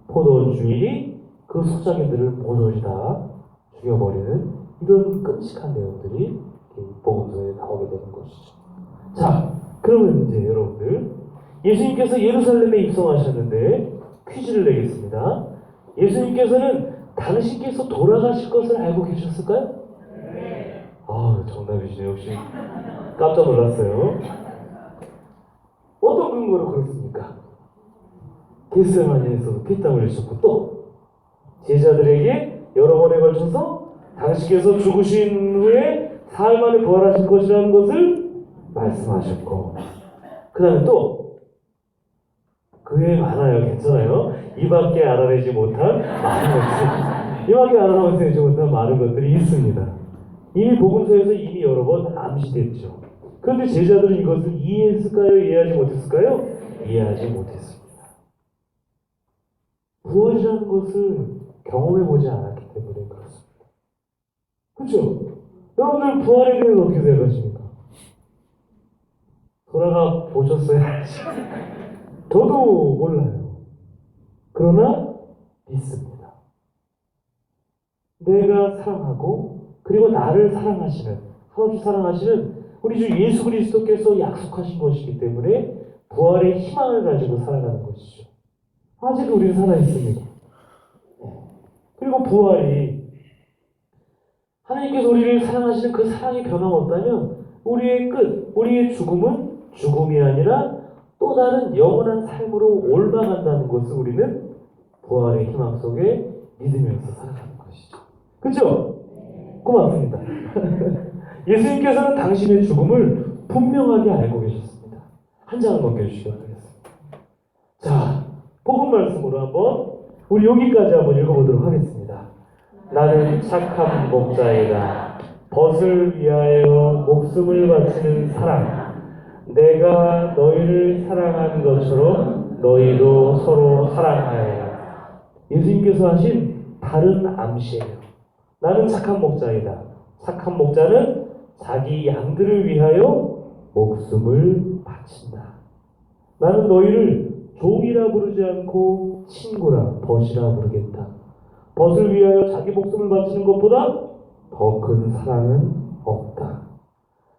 포도원 주인이 그 소작이들을 모조리 다 죽여버리는 이런 끔찍한 내용들이 복음서에 나오게 되는 것이죠. 자, 그러면 이제 여러분들 예수님께서 예루살렘에 입성하셨는데 퀴즈를 내겠습니다. 예수님께서는 당신께서 돌아가실 것을 알고 계셨을까요? 네. 아, 정답이시네요. 역시 깜짝 놀랐어요. 어떤 근거로 그렇습니까? 겟세마니에서 피땀 흘리셨고 또 제자들에게 여러 번에 걸쳐서 당신께서 죽으신 후에 사흘 만에 부활하실 것이라는 것을 말씀하셨고 그 다음에 또 그 외에 많아요. 괜찮아요. 이밖에 알아내지 못한 많은 것들. 이밖에 알아내지 못한 많은 것들이 있습니다. 이미 복음서에서 이미 여러 번 암시됐죠. 그런데 제자들은 이것을 이해했을까요? 이해하지 못했을까요? 이해하지 못했습니다. 부활이라는 것을 경험해보지 않았기 때문에 그렇습니다. 그렇죠? 여러분들 부활에 대해서 어떻게 생각하십니까? 돌아가 보셨어요? 저도 몰라요. 그러나 믿습니다. 내가 사랑하고 그리고 나를 사랑하시는, 한없이 사랑하시는 우리 주 예수 그리스도께서 약속하신 것이기 때문에 부활의 희망을 가지고 살아가는 것이죠. 아직 우리는 살아있습니다. 그리고 부활이 하나님께서 우리를 사랑하시는 그 사랑이 변함없다면 우리의 끝, 우리의 죽음은 죽음이 아니라 또 다른 영원한 삶으로 올라간다는 것을 우리는 부활의 희망 속에 믿으면서 살아가는 것이죠. 그렇죠? 고맙습니다. 예수님께서는 당신의 죽음을 분명하게 알고 계셨습니다. 한 장을 넘겨주시기 바라겠습니다. 자, 복음 말씀으로 한번 우리 여기까지 한번 읽어보도록 하겠습니다. 나는 착한 목자이다. 벗을 위하여 목숨을 바치는 사랑. 내가 너희를 사랑한 것처럼 너희도 서로 사랑하여라. 예수님께서 하신 다른 암시예요. 나는 착한 목자이다. 착한 목자는 자기 양들을 위하여 목숨을 바친다. 나는 너희를 종이라 부르지 않고 친구라, 벗이라 부르겠다. 벗을 위하여 자기 목숨을 바치는 것보다 더 큰 사랑은 없다.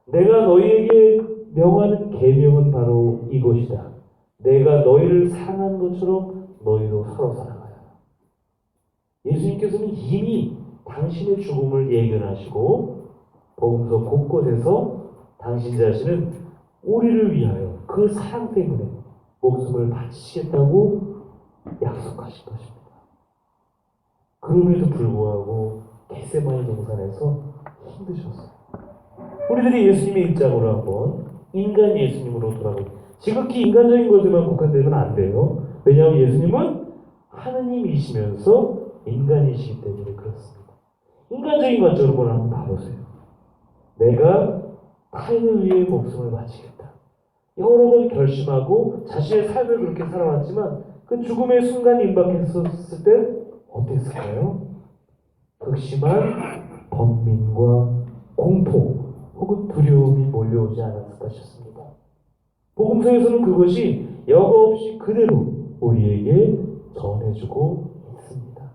내가 너희에게 명하는 계명은 바로 이것이다. 내가 너희를 사랑하는 것처럼 너희도 서로 사랑하라. 예수님께서는 이미 당신의 죽음을 예견하시고 복음서 곳곳에서 당신 자신은 우리를 위하여 그 사랑 때문에 목숨을 바치시겠다고 약속하신 것입니다. 그럼에도 불구하고 겟세마네 동산에서 힘드셨어요. 우리들이 예수님의 입장으로 한번 인간 예수님으로 돌아가고, 지극히 인간적인 것에만 국한되면 안 돼요. 왜냐하면 예수님은 하느님이시면서 인간이시기 때문에 그렇습니다. 인간적인 관점으로 한번 봐보세요. 내가 타인을 위해 목숨을 바치겠다. 여러 번 결심하고 자신의 삶을 그렇게 살아왔지만 그 죽음의 순간이 임박했었을 때 어땠을까요? 극심한 번민과 공포 혹은 두려움이 몰려오지 않았을까 싶습니다. 복음서에서는 그것이 여과 없이 그대로 우리에게 전해주고 있습니다.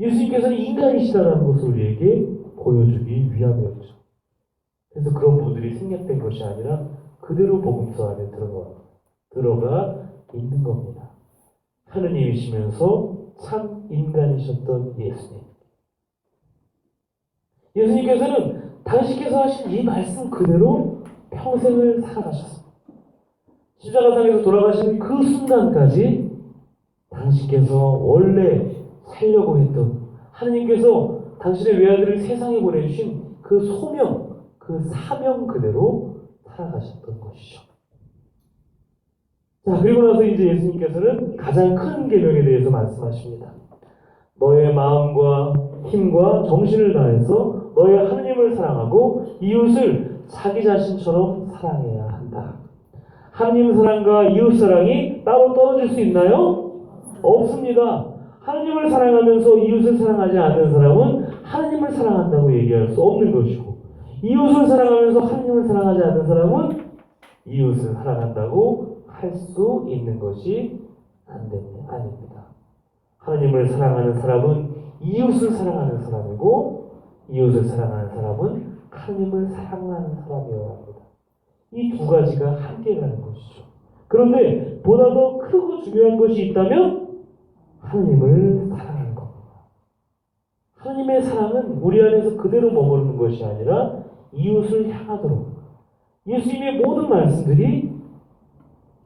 예수님께서는 인간이시다라는 것을 우리에게 보여주기 위함이었죠. 그래서 그런 분들이 생략된 것이 아니라 그대로 복음서 안에 들어가 있는 겁니다. 하느님이시면서 참 인간이셨던 예수님. 예수님께서는 당신께서 하신 이 말씀 그대로 평생을 살아가셨습니다. 십자가상에서 돌아가시는 그 순간까지 당신께서 원래 살려고 했던, 하느님께서 당신의 외아들을 세상에 보내주신 그 소명, 그 사명 그대로 살아가셨던 것이죠. 자, 그리고 나서 이제 예수님께서는 가장 큰 계명에 대해서 말씀하십니다. 너의 마음과 힘과 정신을 다해서 너의 하느님을 사랑하고 이웃을 자기 자신처럼 사랑해야 한다. 하느님 사랑과 이웃 사랑이 따로 떨어질 수 있나요? 없습니다. 하느님을 사랑하면서 이웃을 사랑하지 않는 사람은 하느님을 사랑한다고 얘기할 수 없는 것이고, 이웃을 사랑하면서 하느님을 사랑하지 않는 사람은 이웃을 사랑한다고 할 수 있는 것이 아닙니다. 하느님을 사랑하는 사람은 이웃을 사랑하는 사람이고, 이웃을 사랑하는 사람은 하느님을 사랑하는 사람이어야 합니다. 이 두 가지가 함께 가는 것이죠. 그런데 보다 더 크고 중요한 것이 있다면 하느님을 사랑하는 겁니다. 하느님의 사랑은 우리 안에서 그대로 머무르는 것이 아니라 이웃을 향하도록, 예수님의 모든 말씀들이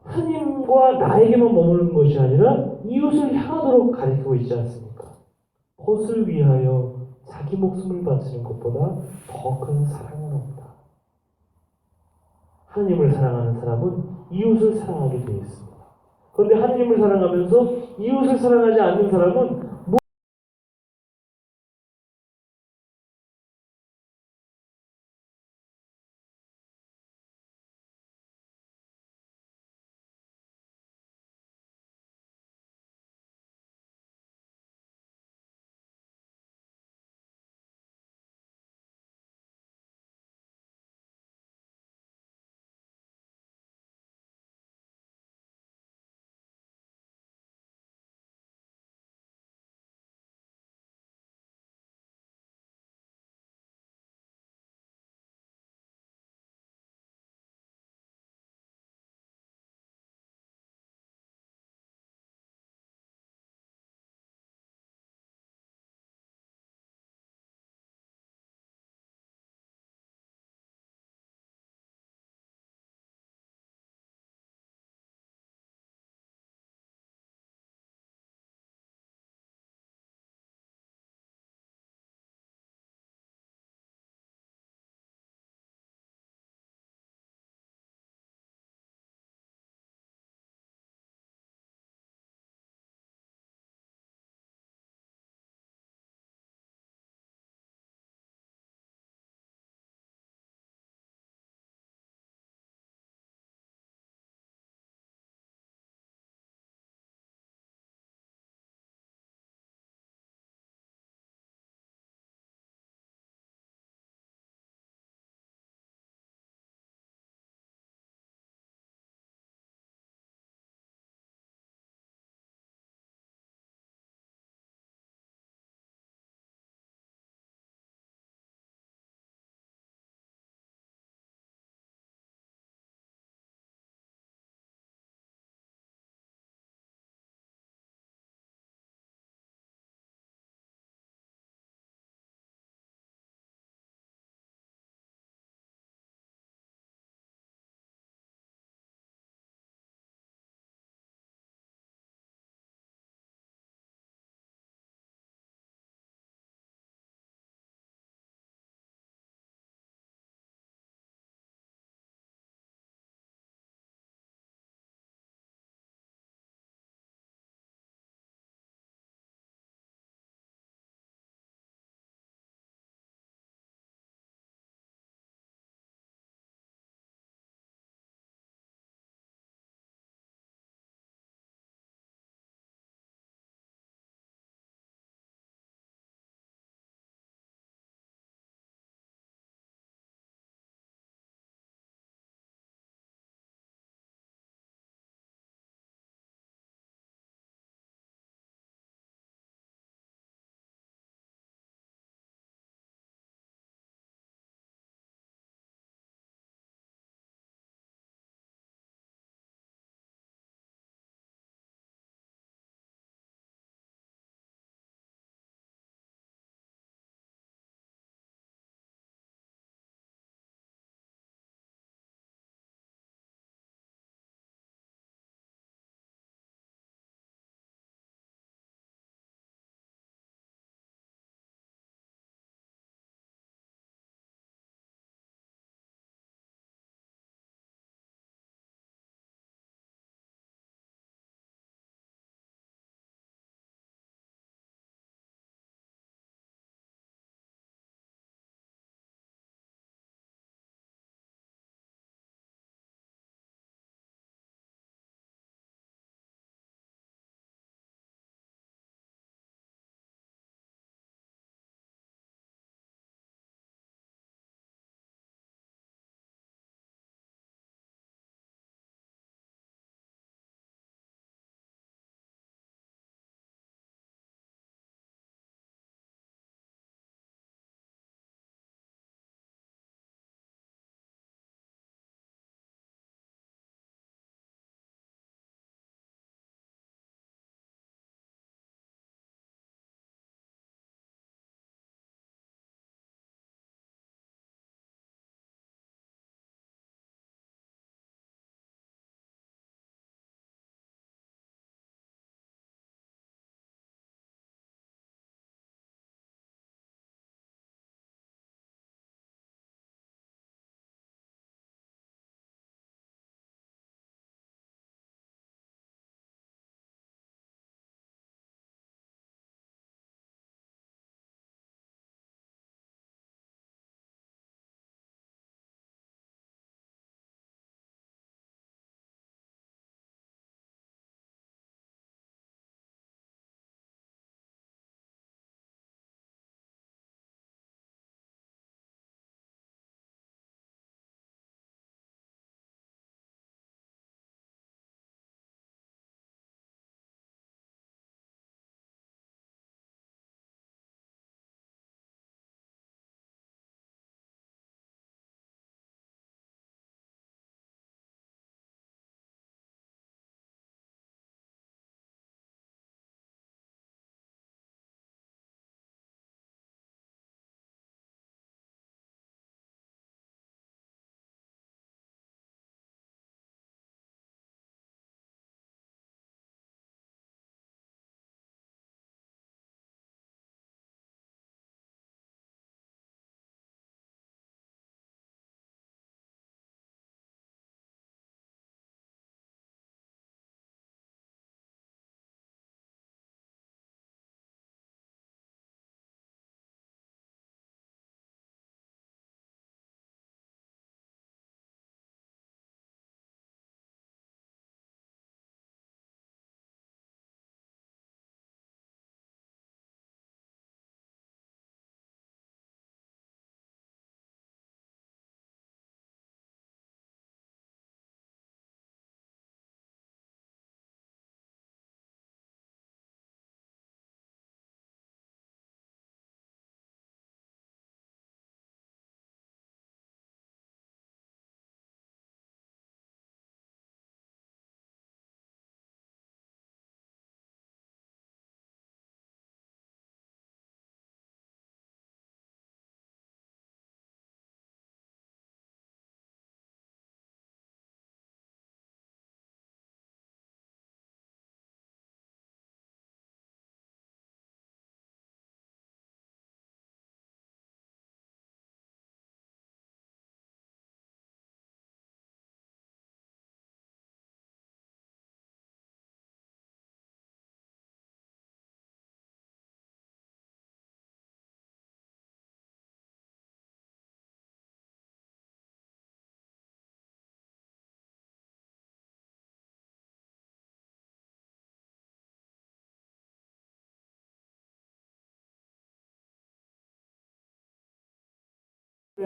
하느님과 나에게만 머무르는 것이 아니라 이웃을 향하도록 가리키고 있지 않습니까? 벗을 위하여 자기 목숨을 바치는 것보다 더 큰 사랑은 없다. 하느님을 사랑하는 사람은 이웃을 사랑하게 되어 있습니다. 그런데 하느님을 사랑하면서 이웃을 사랑하지 않는 사람은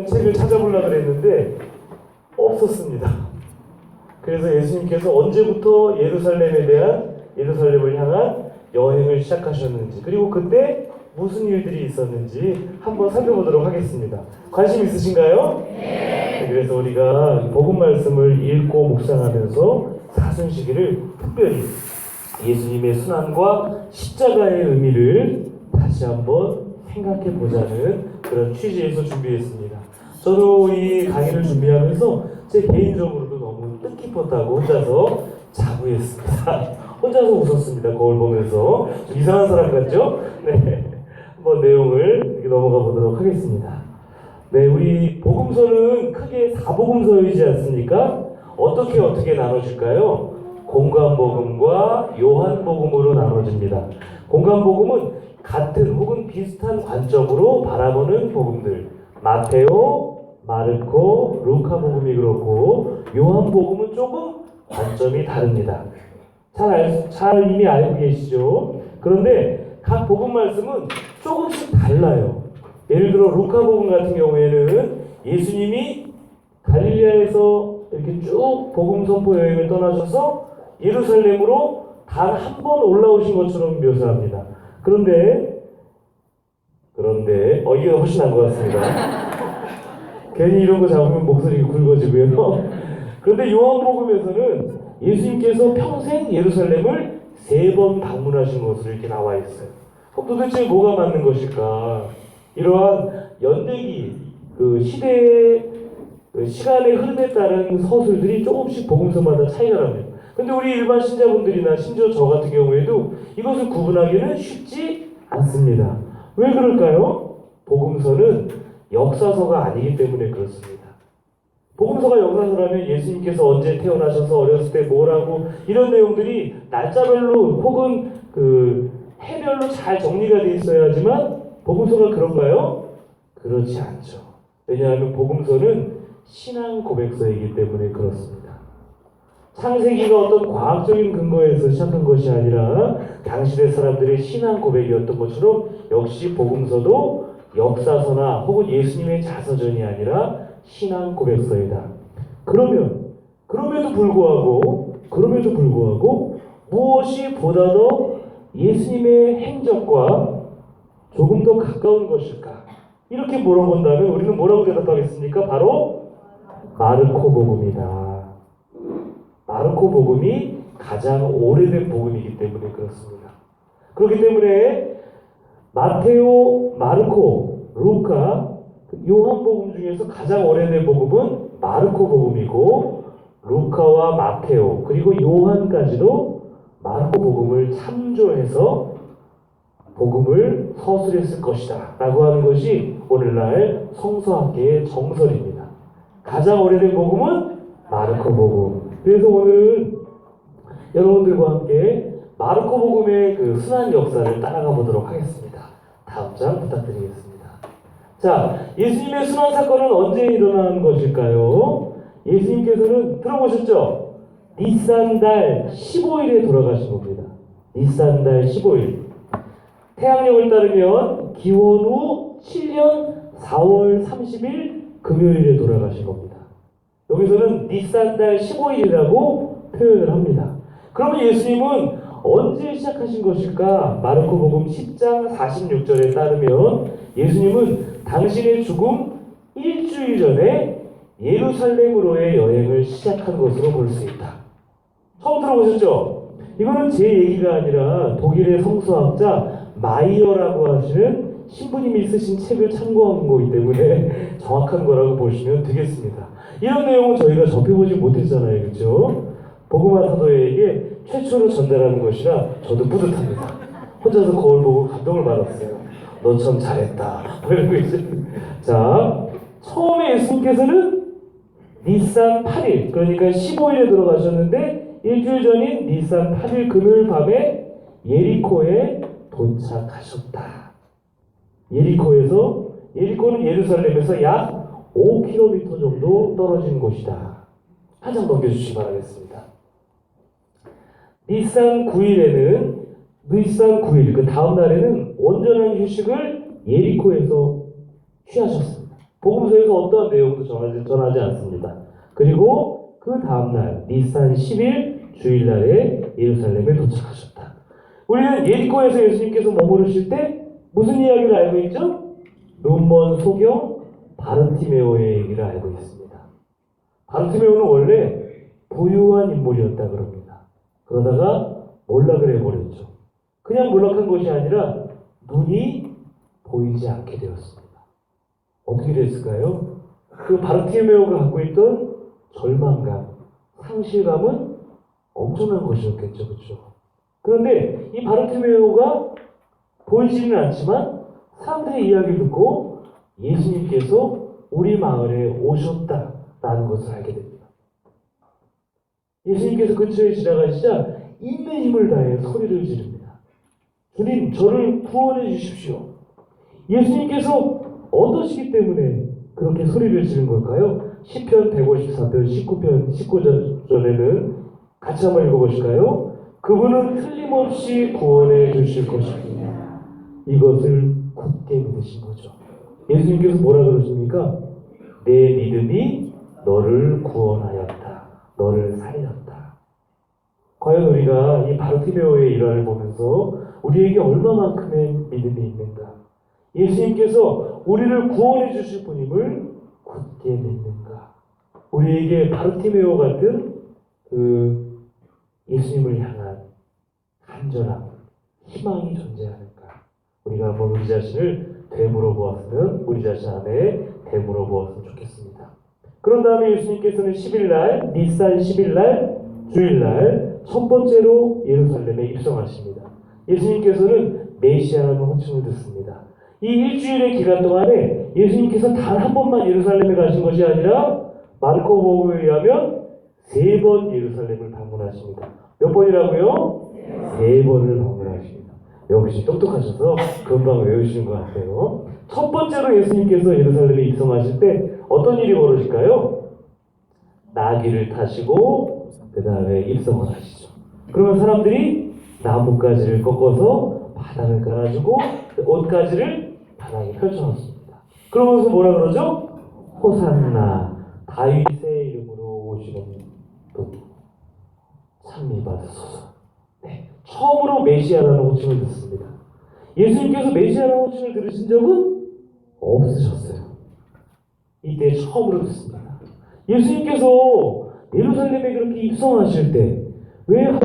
책을 찾아보려고 그랬는데 없었습니다. 그래서 예수님께서 언제부터 예루살렘을 향한 여행을 시작하셨는지, 그리고 그때 무슨 일들이 있었는지 한번 살펴보도록 하겠습니다. 관심 있으신가요? 네. 그래서 우리가 복음 말씀을 읽고 묵상하면서 사순시기를 특별히 예수님의 순환과 십자가의 의미를 다시 한번 생각해 보자는 그런 취지에서 준비했습니다. 저도 이 강의를 준비하면서 제 개인적으로도 너무 뜻깊었다고 혼자서 자부했습니다. 혼자서 웃었습니다. 거울 보면서. 좀 이상한 사람 같죠? 네. 한번 내용을 이렇게 넘어가 보도록 하겠습니다. 네, 우리 복음서는 크게 4복음서이지 않습니까? 어떻게 나눠질까요? 공관복음과 요한복음으로 나눠집니다. 공관복음은 같은 혹은 비슷한 관점으로 바라보는 복음들, 마테오, 마르코, 루카복음이 그렇고 요한복음은 조금 관점이 다릅니다. 잘 이미 알고 계시죠? 그런데 각 복음 말씀은 조금씩 달라요. 예를 들어 루카복음 같은 경우에는 예수님이 갈릴리아에서 이렇게 쭉 복음 선포 여행을 떠나셔서 예루살렘으로 단 한 번 올라오신 것처럼 묘사합니다. 그런데 이게 훨씬 나은 것 같습니다. 괜히 이런 거 잡으면 목소리가 굵어지고요. 그런데 요한복음에서는 예수님께서 평생 예루살렘을 3번 방문하신 것으로 이렇게 나와 있어요. 도대체 뭐가 맞는 것일까? 이러한 연대기, 시간의 흐름에 따른 서술들이 조금씩 복음서마다 차이가 납니다. 근데 우리 일반 신자분들이나 심지어 저 같은 경우에도 이것을 구분하기는 쉽지 않습니다. 왜 그럴까요? 복음서는 역사서가 아니기 때문에 그렇습니다. 복음서가 역사서라면 예수님께서 언제 태어나셔서 어렸을 때 뭐라고 이런 내용들이 날짜별로 혹은 해별로 잘 정리가 돼 있어야 하지만 복음서가 그런가요? 그렇지 않죠. 왜냐하면 복음서는 신앙 고백서이기 때문에 그렇습니다. 창세기가 어떤 과학적인 근거에서 시작한 것이 아니라 당시의 사람들의 신앙 고백이었던 것처럼 역시 복음서도 역사서나 혹은 예수님의 자서전이 아니라 신앙 고백서이다. 그럼에도 불구하고 무엇이 보다 더 예수님의 행적과 조금 더 가까운 것일까? 이렇게 물어본다면 우리는 뭐라고 대답하겠습니까? 바로 마르코 복음이다. 마르코 복음이 가장 오래된 복음이기 때문에 그렇습니다. 그렇기 때문에 마테오, 마르코, 루카, 요한복음 중에서 가장 오래된 복음은 마르코 복음이고 루카와 마테오 그리고 요한까지도 마르코 복음을 참조해서 복음을 서술했을 것이다 라고 하는 것이 오늘날 성서학계의 정설입니다. 가장 오래된 복음은 마르코 복음. 그래서 오늘은 여러분들과 함께 마르코 복음의 순환 역사를 따라가 보도록 하겠습니다. 다음 장 부탁드리겠습니다. 자, 예수님의 순환 사건은 언제 일어난 것일까요? 예수님께서는 들어보셨죠? 니산달 15일에 돌아가신 겁니다. 니산달 15일. 태양력을 따르면 기원 후 7년 4월 30일 금요일에 돌아가신 겁니다. 여기서는 니산달 15일이라고 표현을 합니다. 그러면 예수님은 언제 시작하신 것일까? 마르코 복음 10장 46절에 따르면 예수님은 당신의 죽음 일주일 전에 예루살렘으로의 여행을 시작한 것으로 볼 수 있다. 처음 들어보셨죠? 이거는 제 얘기가 아니라 독일의 성서학자 마이어라고 하시는 신부님이 쓰신 책을 참고한 거기 때문에 정확한 거라고 보시면 되겠습니다. 이런 내용은 저희가 접해보지 못했잖아요. 그렇죠? 복음화 사도에게 최초로 전달하는 것이라 저도 뿌듯합니다. 혼자서 거울 보고 감동을 받았어요. 너 참 잘했다. 이런 거 있어요. 자, 처음에 예수님께서는 니산 8일, 그러니까 15일에 들어가셨는데 일주일 전인 니산 8일 금요일 밤에 예리코에 도착하셨다. 예리코는 예루살렘에서 약 5km 정도 떨어진 곳이다. 한 장 넘겨주시기 바라겠습니다. 니산 9일, 그 다음 날에는 온전한 휴식을 예리코에서 취하셨습니다. 복음서에서 어떠한 내용도 전하지 않습니다. 그리고 그 다음날 니산 10일 주일날에 예루살렘에 도착하셨다. 우리는 예리코에서 예수님께서 머무르실 때 무슨 이야기를 알고 있죠? 눈먼 소경 바르티메오의 얘기를 알고 있습니다. 바르티메오는 원래 부유한 인물이었다 그럽니다. 그러다가 몰락을 해버렸죠. 그냥 몰락한 것이 아니라 눈이 보이지 않게 되었습니다. 어떻게 됐을까요? 그 바르티메오가 갖고 있던 절망감, 상실감은 엄청난 것이었겠죠. 그렇죠? 그런데 이 바르티메오가 보이지는 않지만 사람들의 이야기를 듣고 예수님께서 우리 마을에 오셨다라는 것을 알게 됩니다. 예수님께서 근처에 지나가시자 있는 힘을 다해 소리를 지릅니다. 주님, 저를 구원해 주십시오. 예수님께서 어떠시기 때문에 그렇게 소리를 지른 걸까요? 시편 154편 19편 19절에는 같이 한번 읽어보실까요? 그분은 틀림없이 구원해 주실 것입니다. 이것을 굳게 믿으신 거죠. 예수님께서 뭐라 그러십니까? 내 믿음이 너를 구원하였다. 너를 살렸다. 과연 우리가 이 바르티메오의 일화를 보면서 우리에게 얼마만큼의 믿음이 있는가? 예수님께서 우리를 구원해 주실 분임을 굳게 믿는가? 우리에게 바르티메오 같은 그 예수님을 향한 간절함, 희망이 존재하는가? 우리가 한번 우리 자신을 되물어 보았으면 우리 자신 안에 되물어 보았으면 좋겠습니다. 그런 다음에 예수님께서는 10일날, 니산 10일날, 주일날 첫 번째로 예루살렘에 입성하십니다. 예수님께서는 메시아라는 호칭을 듣습니다. 이 일주일의 기간 동안에 예수님께서 단 한 번만 예루살렘에 가신 것이 아니라 마르코복음에 의하면 3번 예루살렘을 방문하십니다. 몇 번이라고요? 3번을 방문하십니다. 역시 똑똑하셔서 금방 외우시는 것 같아요. 첫 번째로 예수님께서 예루살렘에 입성하실 때 어떤 일이 벌어질까요? 나귀를 타시고 그 다음에 입성을 하시죠. 그러면 사람들이 나뭇가지를 꺾어서 바닥을 깔아주고 옷가지를 바닥에 펼쳐놓습니다. 그러면서 뭐라 그러죠? 호산나 다윗의 이름으로 오시는 분 찬미 받으소서. 네, 처음으로 메시아라는 호칭을 듣습니다. 예수님께서 메시아라는 호칭을 들으신 적은 없으셨어요. 이때 처음으로 듣습니다. 예수님께서 예루살렘에 그렇게 입성하실 때 왜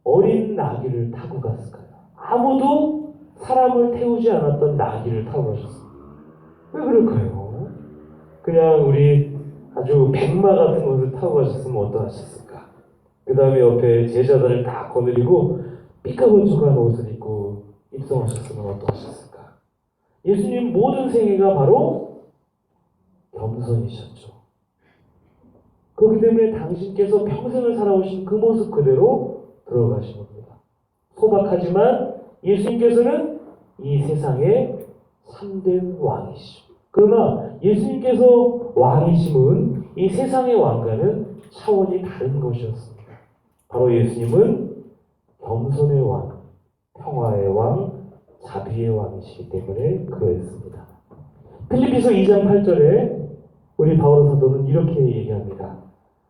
어린 나귀를 타고 갔을까요? 아무도 사람을 태우지 않았던 나귀를 타고 가셨습니다. 왜 그럴까요? 그냥 우리 아주 백마 같은 것을 타고 가셨으면 어떠하셨을까? 그 다음에 옆에 제자들을 다 거느리고 삐까번쩍한 옷을 입고 입성하셨으면 어떠하셨을까? 예수님 모든 생애가 바로 겸손이셨죠. 그렇기 때문에 당신께서 평생을 살아오신 그 모습 그대로 들어가신 겁니다. 소박하지만 예수님께서는 이 세상의 참된 왕이시죠. 그러나 예수님께서 왕이심은 이 세상의 왕과는 차원이 다른 것이었습니다. 바로 예수님은 겸손의 왕, 평화의 왕, 자비의 왕이시기 때문에 그러했습니다. 필리피서 2장 8절에 우리 바울 사도는 이렇게 얘기합니다.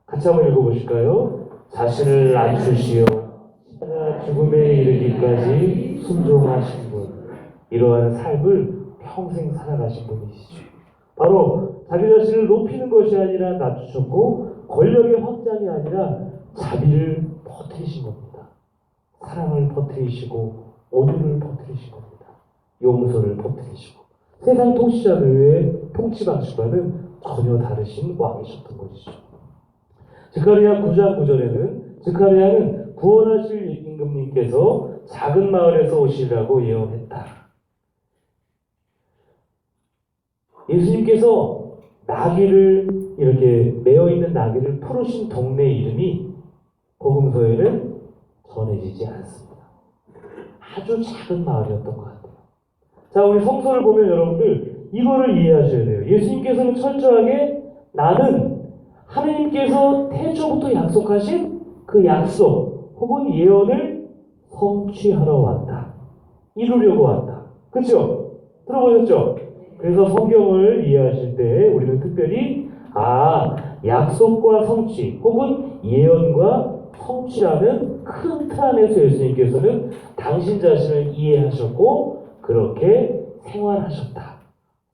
같이 한번 읽어보실까요? 자신을 낮추시어 죽음에 이르기까지 순종하신 분, 이러한 삶을 평생 살아가신 분이시죠. 바로 자기 자신을 높이는 것이 아니라 낮추셨고 권력의 확장이 아니라 자비를 퍼뜨리신 겁니다. 사랑을 퍼뜨리시고 온유를 퍼뜨리신 겁니다. 용서를 퍼뜨리시고 세상 통치자들의 통치 방식과는 전혀 다르신 왕이셨던 것이죠. 스가랴 9장 9절에는 스가랴는 구원하실 임금님께서 작은 마을에서 오시라고 예언했다. 예수님께서 나귀를 이렇게 메어 있는 나귀를 풀으신 동네 이름이 복음서에는 전해지지 않습니다. 아주 작은 마을이었던 것 같아요. 자, 우리 성서를 보면 여러분들 이거를 이해하셔야 돼요. 예수님께서는 철저하게 나는 하나님께서 태초부터 약속하신 그 약속 혹은 예언을 성취하러 왔다. 이루려고 왔다. 그렇죠? 들어보셨죠? 그래서 성경을 이해하실 때 우리는 특별히 약속과 성취 혹은 예언과 성취라는 큰 틀 안에서 예수님께서는 당신 자신을 이해하셨고 그렇게 생활하셨다.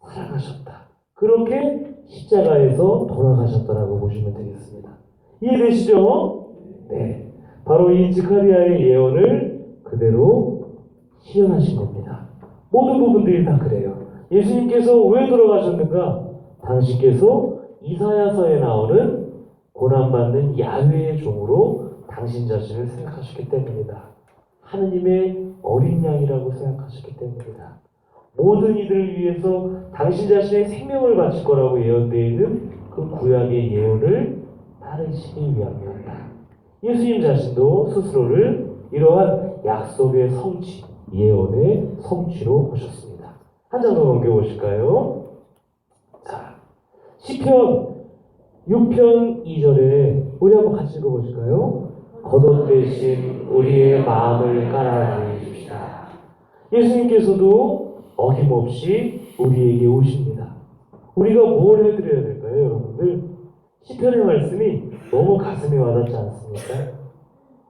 살아가셨다. 그렇게 십자가에서 돌아가셨다라고 보시면 되겠습니다. 이해되시죠? 네. 바로 이 지카리아의 예언을 그대로 실현하신 겁니다. 모든 부분들이 다 그래요. 예수님께서 왜 돌아가셨는가? 당신께서 이사야서에 나오는 고난받는 야훼의 종으로 당신 자신을 생각하셨기 때문이다. 하느님의 어린 양이라고 생각하셨기 때문이다. 모든 이들을 위해서 당신 자신의 생명을 바칠 거라고 예언되어 있는 그 구약의 예언을 따르시기 위함이었다. 예수님 자신도 스스로를 이러한 약속의 성취, 예언의 성취로 보셨습니다. 한 장 더 넘겨보실까요? 자, 시편 6편 2절에 우리 한번 같이 읽어보실까요? 겉옷대신 우리의 마음을 깔아주십시다. 예수님께서도 어김없이 우리에게 오십니다. 우리가 뭘 해드려야 될까요, 여러분들? 시편의 말씀이 너무 가슴에 와닿지 않습니까?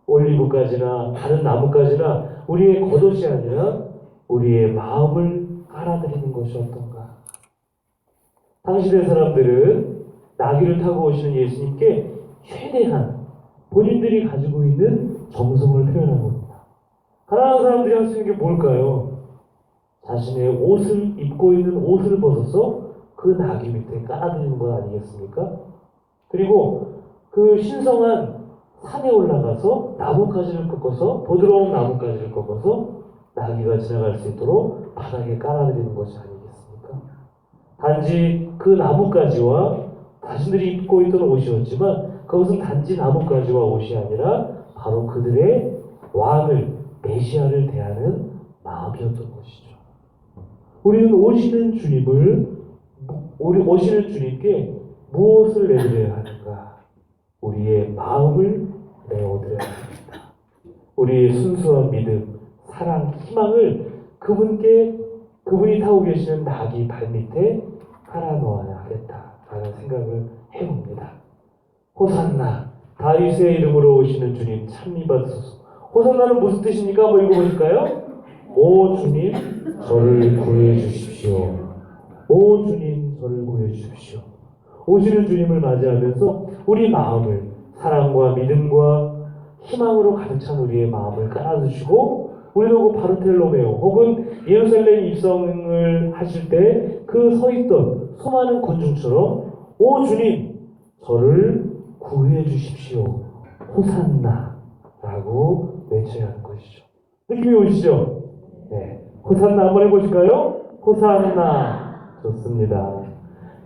올리브가지나 다른 나무가지나 우리의 겉옷이 아니라 우리의 마음을 깔아드리는 것이 어떤가? 당시의 사람들은 나귀를 타고 오시는 예수님께 최대한 본인들이 가지고 있는 정성을 표현한 겁니다. 가난한 사람들이 할 수 있는 게 뭘까요? 자신의 옷을 입고 있는 옷을 벗어서 그 나귀 밑에 깔아드리는 것 아니겠습니까? 그리고 그 신성한 산에 올라가서 나뭇가지를 꺾어서 부드러운 나뭇가지를 꺾어서 나귀가 지나갈 수 있도록 바닥에 깔아드리는 것이 아니겠습니까? 단지 그 나뭇가지와 자신들이 입고 있던 옷이었지만 그것은 단지 나뭇가지와 옷이 아니라 바로 그들의 왕을 메시아를 대하는 마음이었던 것이죠. 우리는 오시는 주님께 무엇을 내드려야 하는가? 우리의 마음을 내어드려야 합니다. 우리의 순수한 믿음, 사랑, 희망을 그분이 타고 계시는 나귀 발밑에 깔아놓아야 하겠다라는 생각을 해봅니다. 호산나, 다윗의 이름으로 오시는 주님 참미 받으소서. 호산나는 무슨 뜻입니까? 한번 읽어보실까요? 오 주님, 저를 구해 주십시오. 오 주님, 저를 구해 주십시오. 오시는 주님을 맞이하면서 우리 마음을 사랑과 믿음과 희망으로 가득 찬 우리의 마음을 깔아주시고 우리도 그 바르텔로메오 혹은 예루살렘 입성을 하실 때 그 서 있던 수많은 군중처럼 오 주님, 저를 구해 주십시오. 호산나 라고 외쳐야 하는 것이죠. 느낌이 오시죠? 네. 호산나 한번 해보실까요? 호산나. 좋습니다.